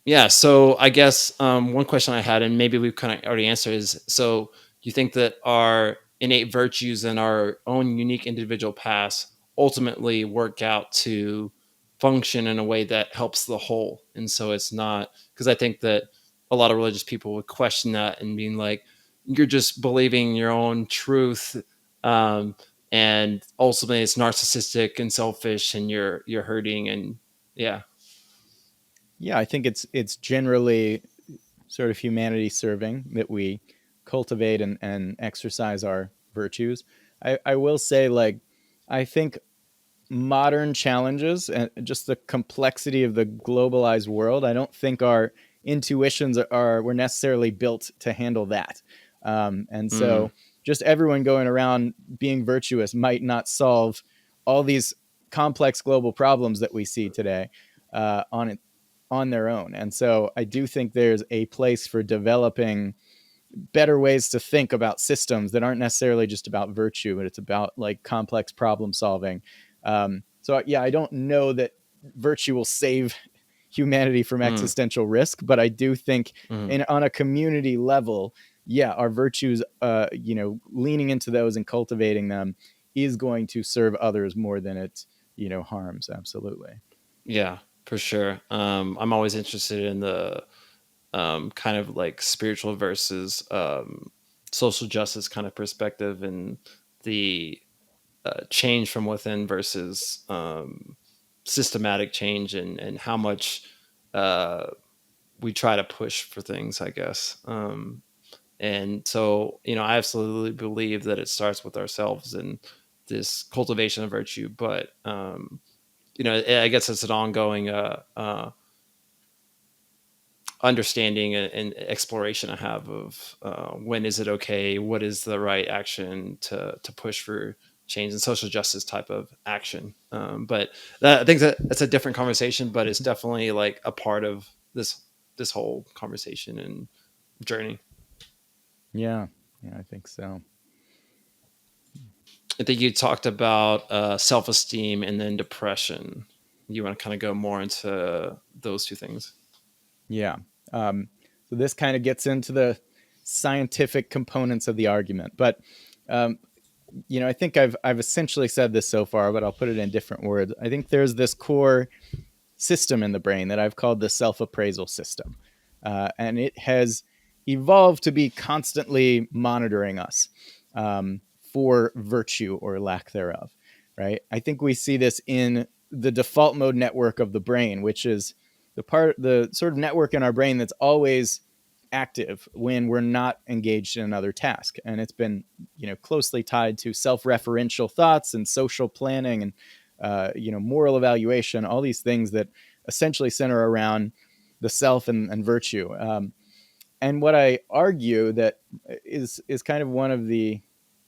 Yeah. So I guess one question I had, and maybe we've kind of already answered, is so you think that our innate virtues and our own unique individual paths ultimately work out to function in a way that helps the whole. And so it's not, because I think that a lot of religious people would question that and being like, you're just believing your own truth. Um, and ultimately it's narcissistic and selfish and you're hurting and yeah. Yeah, I think it's generally sort of humanity serving that we cultivate and exercise our virtues. I will say, like, I think modern challenges and just the complexity of the globalized world, I don't think our intuitions are were necessarily built to handle that. And Mm, so just everyone going around being virtuous might not solve all these complex global problems that we see today on it on their own. And so I do think there's a place for developing better ways to think about systems that aren't necessarily just about virtue, but it's about like complex problem solving. So yeah, I don't know that virtue will save humanity from mm, existential risk, but I do think mm. on a community level, yeah, our virtues, leaning into those and cultivating them is going to serve others more than it, harms. Absolutely. Yeah, for sure. I'm always interested in the kind of like spiritual versus social justice kind of perspective and the change from within versus systematic change and how much uh, we try to push for things, I guess. And so, I absolutely believe that it starts with ourselves and this cultivation of virtue. But, I guess it's an ongoing understanding and exploration I have of when is it okay, what is the right action to push for change and social justice type of action. But I think that's a different conversation, but it's definitely like a part of this whole conversation and journey. Yeah, yeah, I think so. I think you talked about self-esteem and then depression. You want to kind of go more into those two things? Yeah. So this kind of gets into the scientific components of the argument, but Um, I think I've essentially said this so far, but I'll put it in different words. I think there's this core system in the brain that I've called the self-appraisal system, and it has evolved to be constantly monitoring us for virtue or lack thereof. Right? I think we see this in the default mode network of the brain, which is the sort of network in our brain that's always active when we're not engaged in another task, and it's been closely tied to self-referential thoughts and social planning and moral evaluation, all these things that essentially center around the self and virtue. And what I argue that is kind of one of the,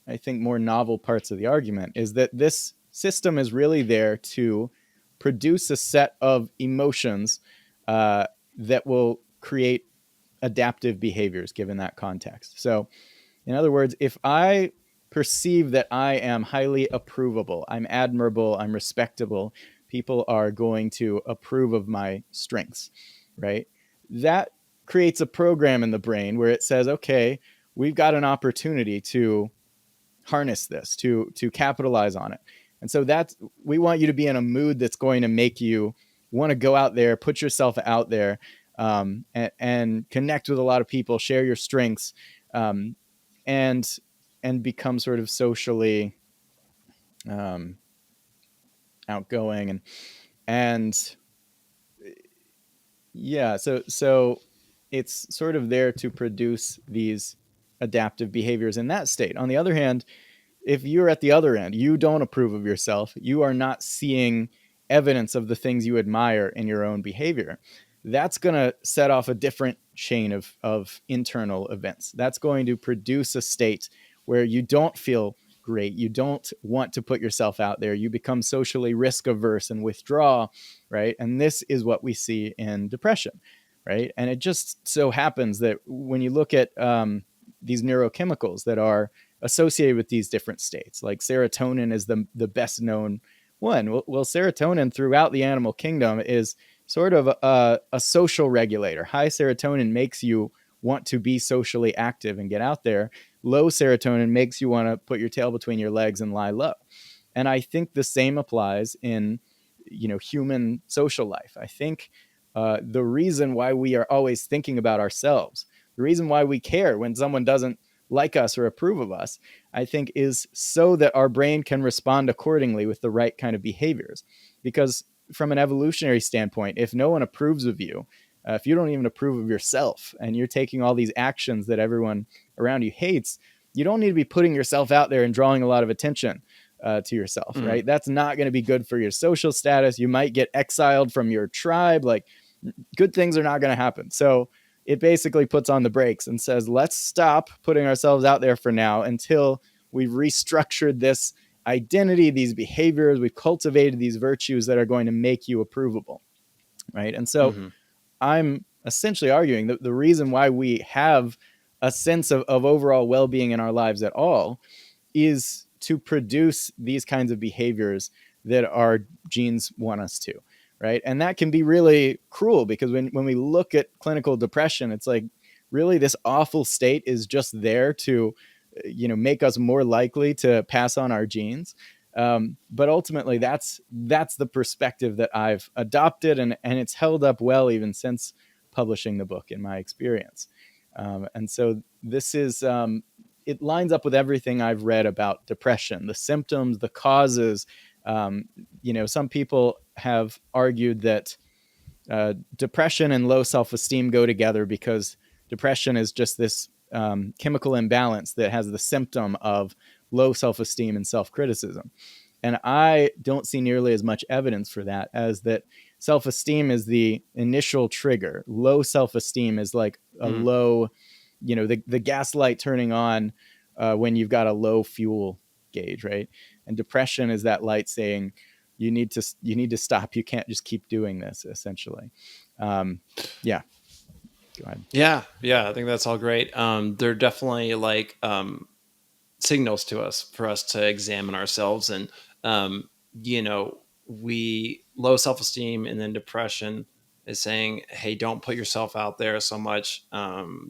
I think, more novel parts of the argument is that this system is really there to produce a set of emotions that will create adaptive behaviors given that context. So, in other words, if I perceive that I am highly approvable, I'm admirable, I'm respectable, people are going to approve of my strengths, right? That creates a program in the brain where it says, okay, we've got an opportunity to harness this, to capitalize on it. And so that's, we want you to be in a mood that's going to make you want to go out there, put yourself out there, and connect with a lot of people, share your strengths, um, and become sort of socially um, outgoing and yeah. So it's sort of there to produce these adaptive behaviors in that state. On the other hand, if you're at the other end, you don't approve of yourself, you are not seeing evidence of the things you admire in your own behavior, that's going to set off a different chain of internal events. That's going to produce a state where you don't feel great. You don't want to put yourself out there. You become socially risk averse and withdraw, right? And this is what we see in depression, right? And it just so happens that when you look at these neurochemicals that are associated with these different states. Like serotonin is the best known one. Well, serotonin throughout the animal kingdom is sort of a social regulator. High serotonin makes you want to be socially active and get out there. Low serotonin makes you want to put your tail between your legs and lie low. And I think the same applies in human social life. I think the reason why we are always thinking about ourselves, the reason why we care when someone doesn't like us or approve of us, I think is so that our brain can respond accordingly with the right kind of behaviors. Because from an evolutionary standpoint, if no one approves of you, if you don't even approve of yourself and you're taking all these actions that everyone around you hates, you don't need to be putting yourself out there and drawing a lot of attention to yourself, Mm. right? That's not going to be good for your social status. You might get exiled from your tribe. Like, good things are not going to happen. So it basically puts on the brakes and says, let's stop putting ourselves out there for now until we've restructured this identity, these behaviors, we've cultivated these virtues that are going to make you approvable, right? And so Mm-hmm. I'm essentially arguing that the reason why we have a sense of overall well-being in our lives at all is to produce these kinds of behaviors that our genes want us to, right? And that can be really cruel because when we look at clinical depression, it's like really this awful state is just there to make us more likely to pass on our genes. But ultimately that's the perspective that I've adopted, and it's held up well even since publishing the book in my experience. And so this is it lines up with everything I've read about depression, the symptoms, the causes. Some people have argued that depression and low self-esteem go together because depression is just this chemical imbalance that has the symptom of low self-esteem and self-criticism. And I don't see nearly as much evidence for that as that self-esteem is the initial trigger. Low self-esteem is like a Mm. low, the gas light turning on when you've got a low fuel gauge, right? And depression is that light saying you need to stop. You can't just keep doing this. Essentially, yeah. Go ahead. Yeah, yeah, I think that's all great. They're definitely like signals to us for us to examine ourselves, and um, you know, we low self esteem and then depression is saying, hey, don't put yourself out there so much.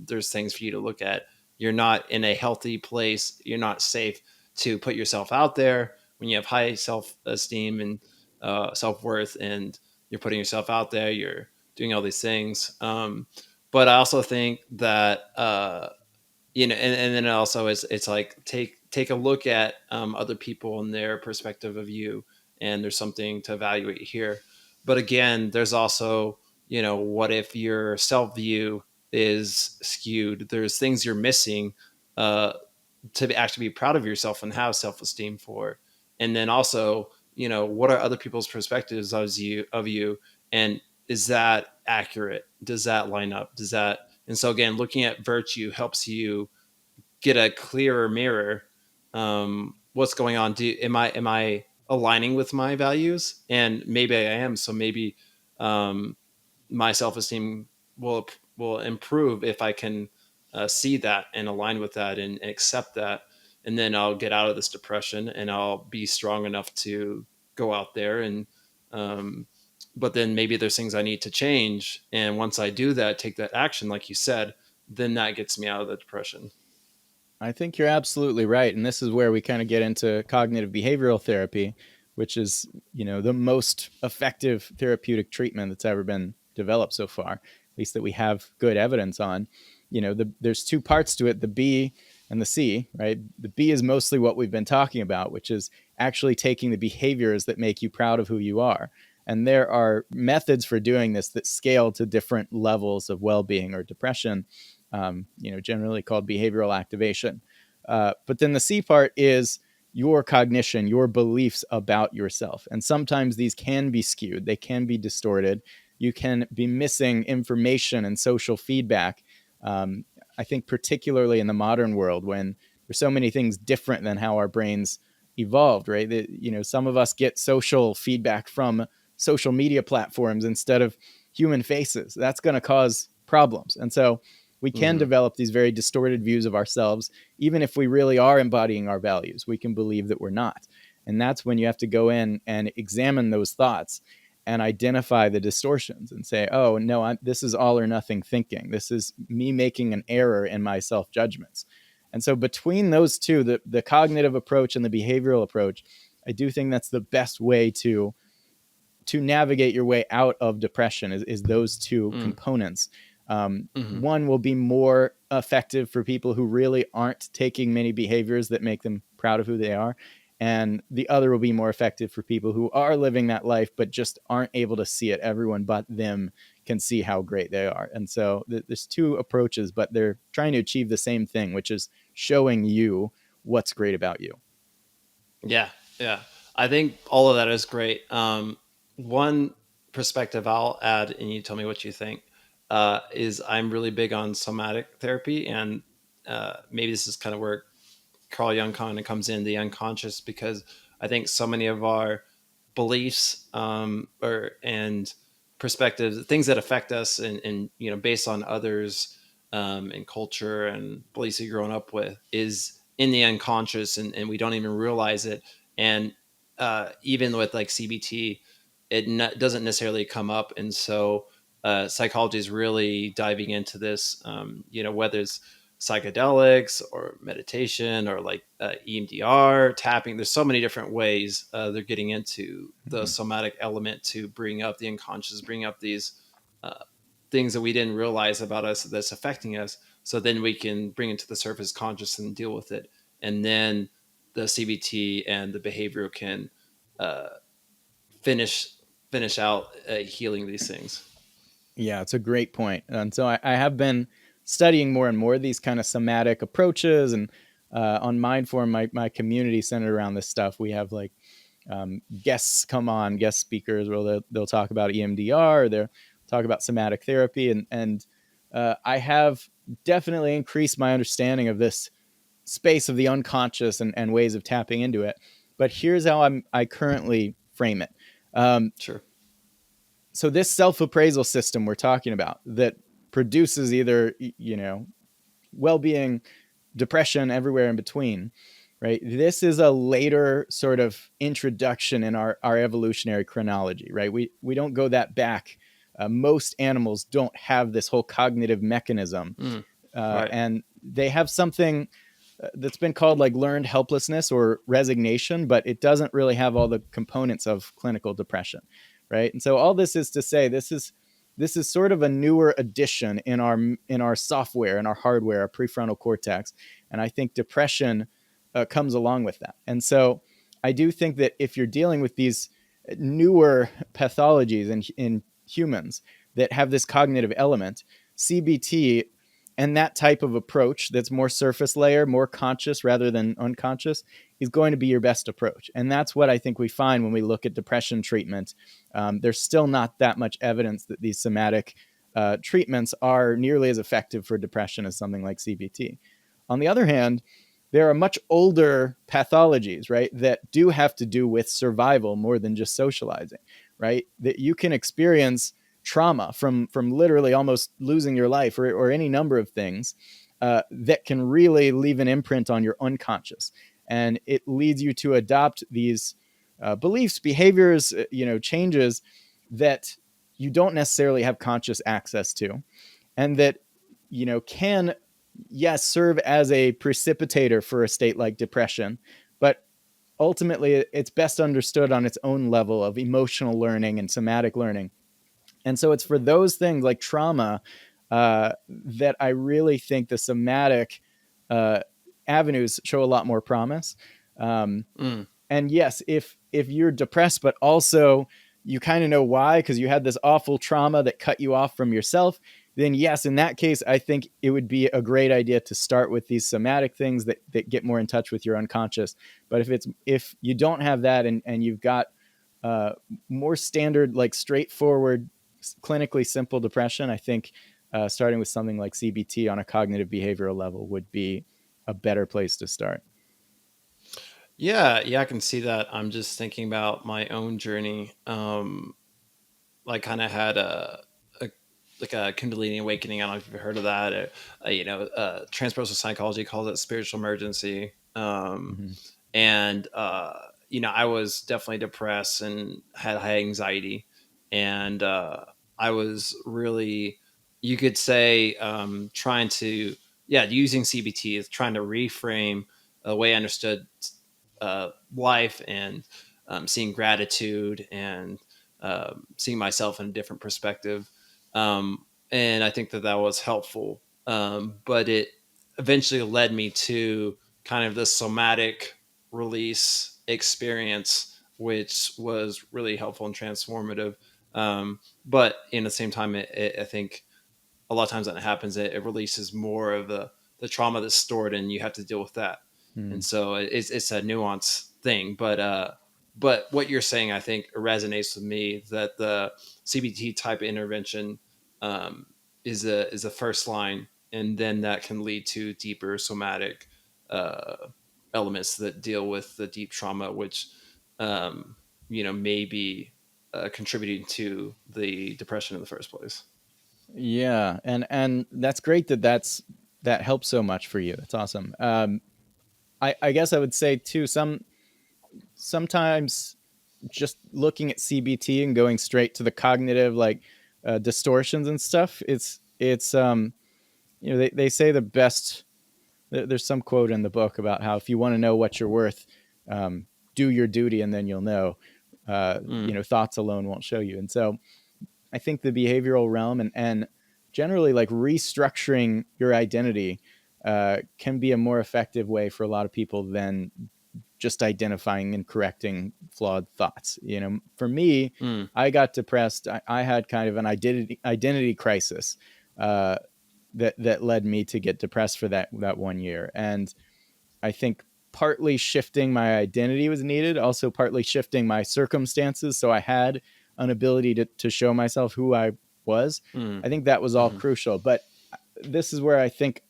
There's things for you to look at. you're not in a healthy place, you're not safe to put yourself out there when you have high self-esteem and self-worth, and you're putting yourself out there, you're doing all these things. But I also think that and then also it's like take a look at other people and their perspective of you, and there's something to evaluate here. But again, there's also, what if your self view is skewed? There's things you're missing uh, to actually be proud of yourself and have self esteem for. And then also, what are other people's perspectives of you, and is that accurate? Does that line up? Does that And so again, looking at virtue helps you get a clearer mirror. What's going on? Am I aligning with my values? And maybe I am. So maybe um, my self esteem will improve if I can see that and align with that and accept that, and then I'll get out of this depression and I'll be strong enough to go out there and. Um, but then maybe there's things I need to change, and once I do that, take that action, like you said, then that gets me out of the depression. I think you're absolutely right. And this is where we kind of get into cognitive behavioral therapy, which is, the most effective therapeutic treatment that's ever been developed so far, at least that we have good evidence on. There's two parts to it, the B and the C, right? The B is mostly what we've been talking about, which is actually taking the behaviors that make you proud of who you are. And there are methods for doing this that scale to different levels of well-being or depression, generally called behavioral activation. But then the C part is your cognition, your beliefs about yourself. And sometimes these can be skewed, they can be distorted. You can be missing information and social feedback. Um, I think, particularly in the modern world, when there's so many things different than how our brains evolved, right? Some of us get social feedback from social media platforms instead of human faces. That's going to cause problems. And so we can Mm-hmm. develop these very distorted views of ourselves, even if we really are embodying our values. We can believe that we're not. And that's when you have to go in and examine those thoughts and identify the distortions and say, oh, no, this is all or nothing thinking. This is me making an error in my self judgments. And so, between those two, the cognitive approach and the behavioral approach, I do think that's the best way to navigate your way out of depression is those two components. Mm-hmm. One will be more effective for people who really aren't taking many behaviors that make them proud of who they are. And the other will be more effective for people who are living that life, but just aren't able to see it. Everyone but them can see how great they are. And so there's two approaches, but they're trying to achieve the same thing, which is showing you what's great about you. Yeah, yeah. I think all of that is great. One perspective I'll add, and you tell me what you think, is I'm really big on somatic therapy, and maybe this is kind of where Carl Jung kind of comes in, the unconscious, because I think so many of our beliefs and perspectives, things that affect us, and based on others and culture and beliefs you've grown up with, is in the unconscious, and we don't even realize it. And even with like CBT, doesn't necessarily come up, and so psychology is really diving into this. Whether it's psychedelics or meditation or like EMDR, tapping. There's so many different ways they're getting into the Mhm. somatic element to bring up the unconscious, bring up these uh, things that we didn't realize about us that's affecting us. So then we can bring it to the surface conscious and deal with it. And then the CBT and the behavioral can uh, finish finish out healing these things. Yeah, it's a great point. And so I have been studying more and more of these kind of somatic approaches. And on Mindform, my community centered around this stuff. We have like guests come on, guest speakers, where they'll talk about EMDR, or they'll talk about somatic therapy. And I have definitely increased my understanding of this space of the unconscious and ways of tapping into it. But here's how I currently frame it. Um, Sure. so this self-appraisal system we're talking about that produces either well-being, depression, everywhere in between, right? This is a later sort of introduction in our evolutionary chronology, right? We don't go that back. Most animals don't have this whole cognitive mechanism, Mm, right. and they have something that's been called like learned helplessness or resignation, but it doesn't really have all the components of clinical depression, right? And so all this is to say, this is sort of a newer addition in our software, in our hardware, our prefrontal cortex, and I think depression comes along with that. And so I do think that if you're dealing with these newer pathologies in humans that have this cognitive element, CBT and that type of approach that's more surface layer, more conscious rather than unconscious, is going to be your best approach. And that's what I think we find when we look at depression treatment. There's still not that much evidence that these somatic treatments are nearly as effective for depression as something like CBT. On the other hand, there are much older pathologies, right, that do have to do with survival more than just socializing, right? That you can experience trauma from literally almost losing your life or any number of things that can really leave an imprint on your unconscious, and it leads you to adopt these beliefs, behaviors, changes that you don't necessarily have conscious access to, and that can, yes, serve as a precipitator for a state like depression, but ultimately it's best understood on its own level of emotional learning and somatic learning. And so it's for those things like trauma that I really think the somatic uh, avenues show a lot more promise. Um, Mm. and yes, if you're depressed, but also you kind of know why, because you had this awful trauma that cut you off from yourself, then yes, in that case, I think it would be a great idea to start with these somatic things that get more in touch with your unconscious. But if you don't have that, and you've got uh, more standard, like straightforward, clinically simple depression, I think starting with something like CBT on a cognitive behavioral level would be a better place to start. Yeah, yeah, I can see that. I'm just thinking about my own journey. Like, kind of had a like a Kundalini awakening. I don't know if you've heard of that. Transpersonal psychology calls it spiritual emergency. Mm-hmm. And I was definitely depressed and had high anxiety, and I was really, you could say, trying to, yeah, using CBT is trying to reframe the way I understood life, and seeing gratitude, and seeing myself in a different perspective. And I think that that was helpful. But it eventually led me to kind of the somatic release experience, which was really helpful and transformative. But in the same time, I think a lot of times that happens, it releases more of the trauma that's stored, and you have to deal with that. Mm. And so it's a nuance thing. But what you're saying, I think, resonates with me, that the CBT type intervention um, is a first line, and then that can lead to deeper somatic uh, elements that deal with the deep trauma, which um, may be contributing to the depression in the first place. Yeah, and that's great that helps so much for you. That's awesome. I guess I would say too, sometimes just looking at CBT and going straight to the cognitive, like distortions and stuff. They say the best. There's some quote in the book about how if you want to know what you're worth, do your duty and then you'll know. Mm, Thoughts alone won't show you. And so I think the behavioral realm and generally like restructuring your identity can be a more effective way for a lot of people than just identifying and correcting flawed thoughts. For me, mm, I got depressed. I had kind of an identity crisis that led me to get depressed for that 1 year. And I think partly shifting my identity was needed, also partly shifting my circumstances. So I had an ability to show myself who I was. mm, I think that was all mm, crucial. But this is where I think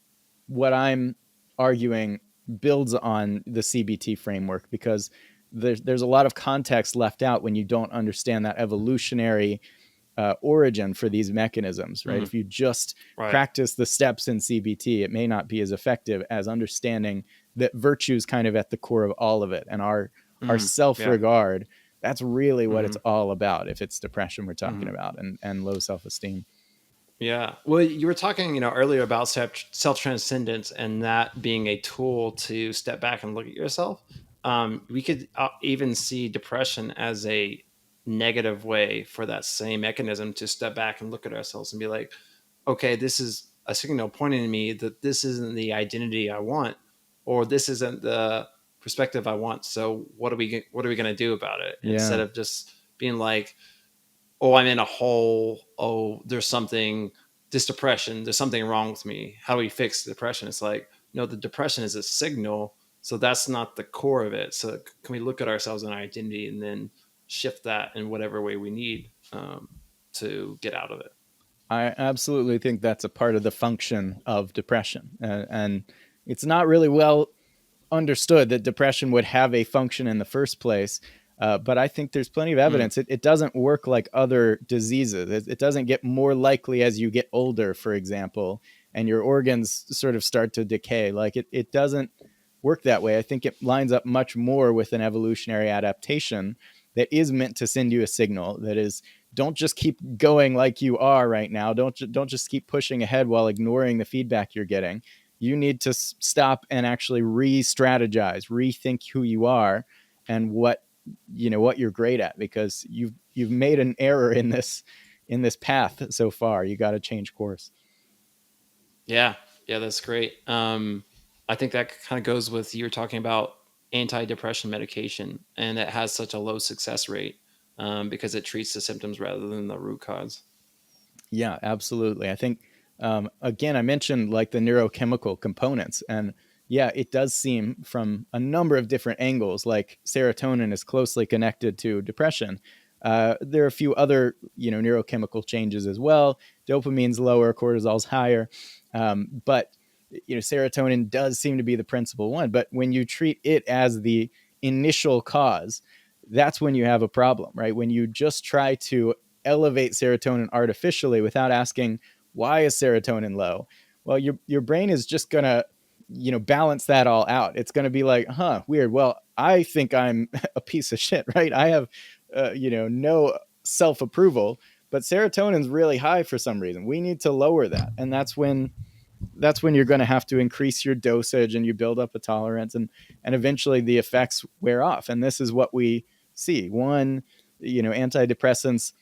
what I'm arguing builds on the CBT framework, because there's a lot of context left out when you don't understand that evolutionary origin for these mechanisms, right? mm. If you just Right. practice the steps in CBT, it may not be as effective as understanding that virtue is kind of at the core of all of it, and our Mm, yeah. self-regard. That's really what it's Hmm. all about if it's depression we're talking Hmm. about, and low self-esteem. Yeah. Well, you were talking, earlier about self transcendence and that being a tool to step back and look at yourself. We could even see depression as a negative way for that same mechanism to step back and look at ourselves and be like, okay, this is a signal pointing to me that this isn't the identity I want, or this isn't the perspective I want. So what are we going to do about it? Instead Yeah. of just being like, oh, I'm in a hole. Oh, this depression, there's something wrong with me. How do we fix the depression? It's like, no, the depression is a signal. So that's not the core of it. So can we look at ourselves and our identity and then shift that in whatever way we need to get out of it? I absolutely think that's a part of the function of depression. And it's not really well understood that depression would have a function in the first place. But I think there's plenty of Mm, evidence. It doesn't work like other diseases. It doesn't get more likely as you get older, for example, and your organs sort of start to decay. Like it doesn't work that way. I think it lines up much more with an evolutionary adaptation that is meant to send you a signal that is, don't just keep going like you are right now. Don't just keep pushing ahead while ignoring the feedback you're getting. You need to stop and actually re-strategize, rethink who you are and what you're great at, because you've made an error in this path so far. You got to change course. yeah, yeah, that's great. I think that kind of goes with you were talking about antidepressant medication, and it has such a low success rate because it treats the symptoms rather than the root cause. Yeah, absolutely. I think, again, I mentioned like the neurochemical components, and yeah, it does seem from a number of different angles like serotonin is closely connected to depression. There are a few other neurochemical changes as well. Dopamine's lower, cortisol's higher, but serotonin does seem to be the principal one. But when you treat it as the initial cause, that's when you have a problem, right? When you just try to elevate serotonin artificially without asking, why is serotonin low? Well, your brain is just gonna balance that all out. It's gonna be like, huh, weird. Well, I think I'm a piece of shit, right? I have no self approval, but serotonin's really high for some reason. We need to lower that, and that's when you're going to have to increase your dosage and you build up a tolerance, and eventually the effects wear off. And this is what we see. One, antidepressants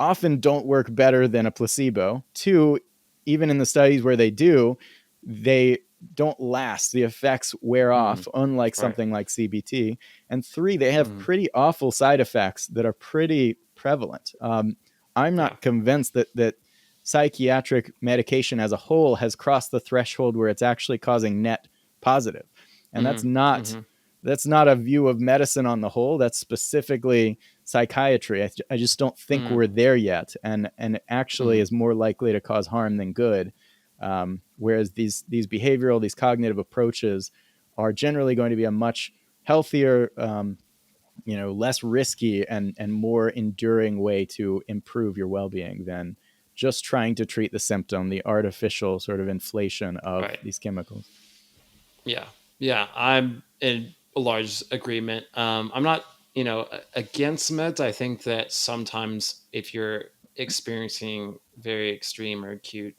often don't work better than a placebo. Two, even in the studies where they do, they don't last. The effects wear Mm, off, unlike right. something like CBT. And three, they have Mm, pretty awful side effects that are pretty prevalent. I'm yeah. not convinced that psychiatric medication as a whole has crossed the threshold where it's actually causing net positive. And that's Hmm. not Hmm. that's not a view of medicine on the whole. That's specifically psychiatry. I just don't think Mm, we're there yet, and it actually mm, is more likely to cause harm than good. Whereas these behavioral, these cognitive approaches are generally going to be a much healthier, less risky and more enduring way to improve your well-being than just trying to treat the symptom, the artificial sort of inflation of right. these chemicals. Yeah. Yeah. I'm in a large agreement. I'm not, against meds. I think that sometimes if you're experiencing very extreme or acute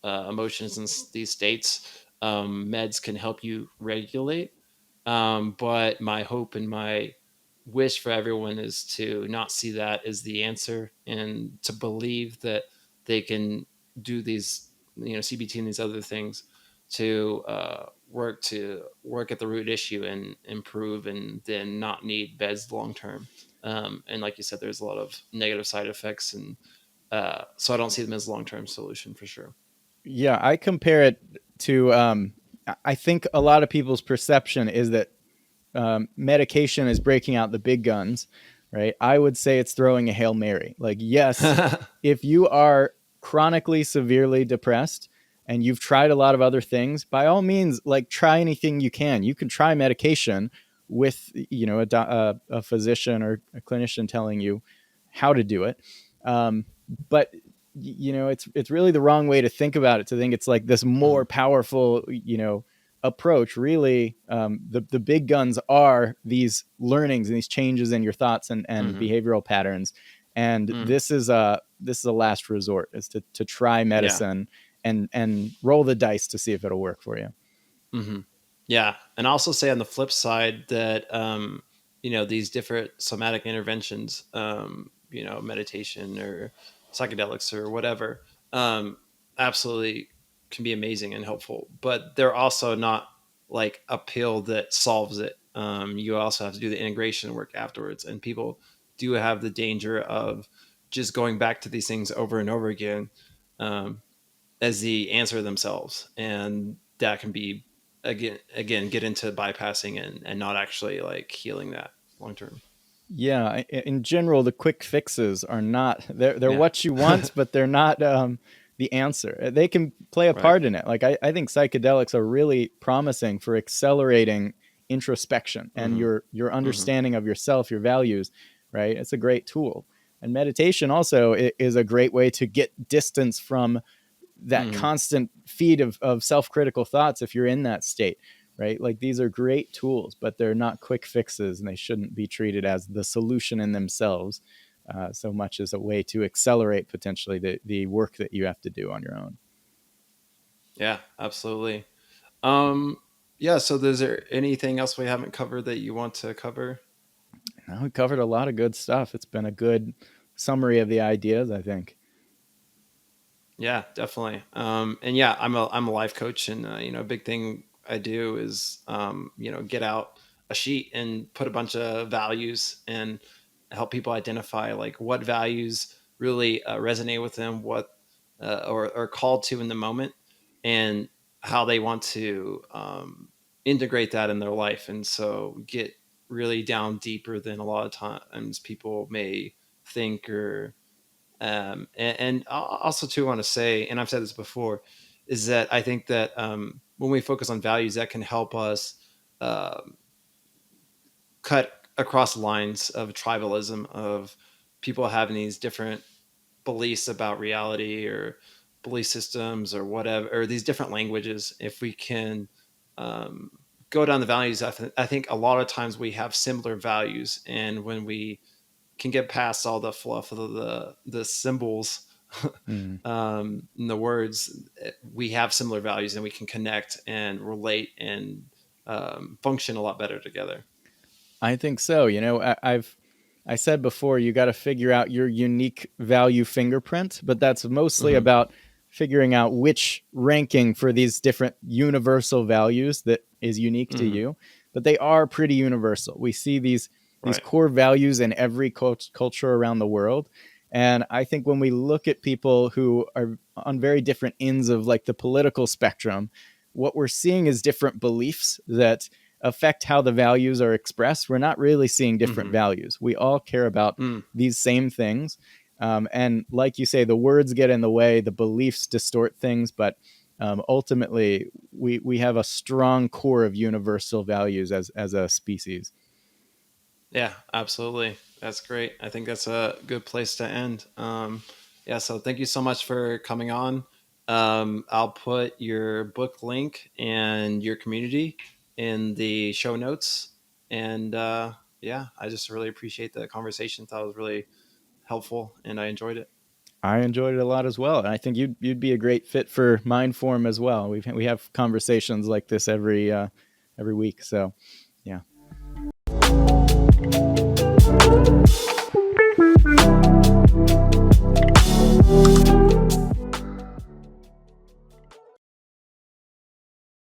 emotions in these states, meds can help you regulate. But my hope and my wish for everyone is to not see that as the answer and to believe that they can do these, CBT and these other things to work at the root issue and improve and then not need beds long term. And like you said, there's a lot of negative side effects, and so I don't see them as a long term solution for sure. Yeah, I compare it to. I think a lot of people's perception is that medication is breaking out the big guns, right? I would say it's throwing a Hail Mary. Like, yes, if you are chronically severely depressed and you've tried a lot of other things, by all means, like try anything you can. You can try medication with, a physician or a clinician telling you how to do it. But it's really the wrong way to think about it, to think it's like this more Mhm. powerful, approach. Really, the big guns are these learnings and these changes in your thoughts and Mhm. behavioral patterns. And Mm. this is a last resort, is to try Yeah. medicine and roll the dice to see if it'll work for you. Hmm. Yeah, and I'll also say on the flip side that these different somatic interventions, meditation or psychedelics or whatever, um, absolutely can be amazing and helpful. But they're also not like a pill that solves it. You also have to do the integration work afterwards, and people do have the danger of just going back to these things over and over again. Um, as the answer themselves, and that can be again get into bypassing and not actually like healing that long term. Yeah, in general, the quick fixes are not, they're Yeah. what you want, but they're not the answer. They can play a Right. part in it. Like I think psychedelics are really promising for accelerating introspection and Mm-hmm. your Mm-hmm. understanding of yourself, your values. Right, it's a great tool. And meditation also is a great way to get distance from that Mm-hmm. constant feed of self-critical thoughts if you're in that state. Right, like these are great tools, but they're not quick fixes, and they shouldn't be treated as the solution in themselves, so much as a way to accelerate potentially the work that you have to do on your own. Yeah, absolutely. um yeah, so is there anything else we haven't covered that you want to cover? Now, we covered a lot of good stuff. It's been a good summary of the ideas, I think. Yeah, definitely. And yeah, I'm a life coach, and a big thing I do is get out a sheet and put a bunch of values and help people identify like what values really resonate with them, what or are called to in the moment, and how they want to integrate that in their life, and so get really down deeper than a lot of times people may think. Or and I also too want to say, and I've said this before, is that I think that when we focus on values, that can help us um cut across lines of tribalism, of people having these different beliefs about reality or belief systems or whatever, or these different languages. If we can um, go down the values, I think a lot of times we have similar values, and when we can get past all the fluff of the symbols Mm. and the words, we have similar values, and we can connect and relate and function a lot better together. I think so. I said before, you got to figure out your unique value fingerprint, but that's mostly Hmm. about figuring out which ranking for these different universal values that is unique to Hmm. you. But they are pretty universal. We see these Right. core values in every culture around the world. And I think when we look at people who are on very different ends of like the political spectrum, what we're seeing is different beliefs that affect how the values are expressed. We're not really seeing different Hmm. values. We all care about Mm. these same things. And like you say, the words get in the way, the beliefs distort things, but ultimately, we have a strong core of universal values as a species. Yeah, absolutely. That's great. I think that's a good place to end. Yeah, so thank you so much for coming on. I'll put your book link and your community in the show notes. And yeah, I just really appreciate the conversation. Thought it was really helpful, and I enjoyed it. I enjoyed it a lot as well, and I think you'd be a great fit for Mindform as well. We have conversations like this every week, so yeah.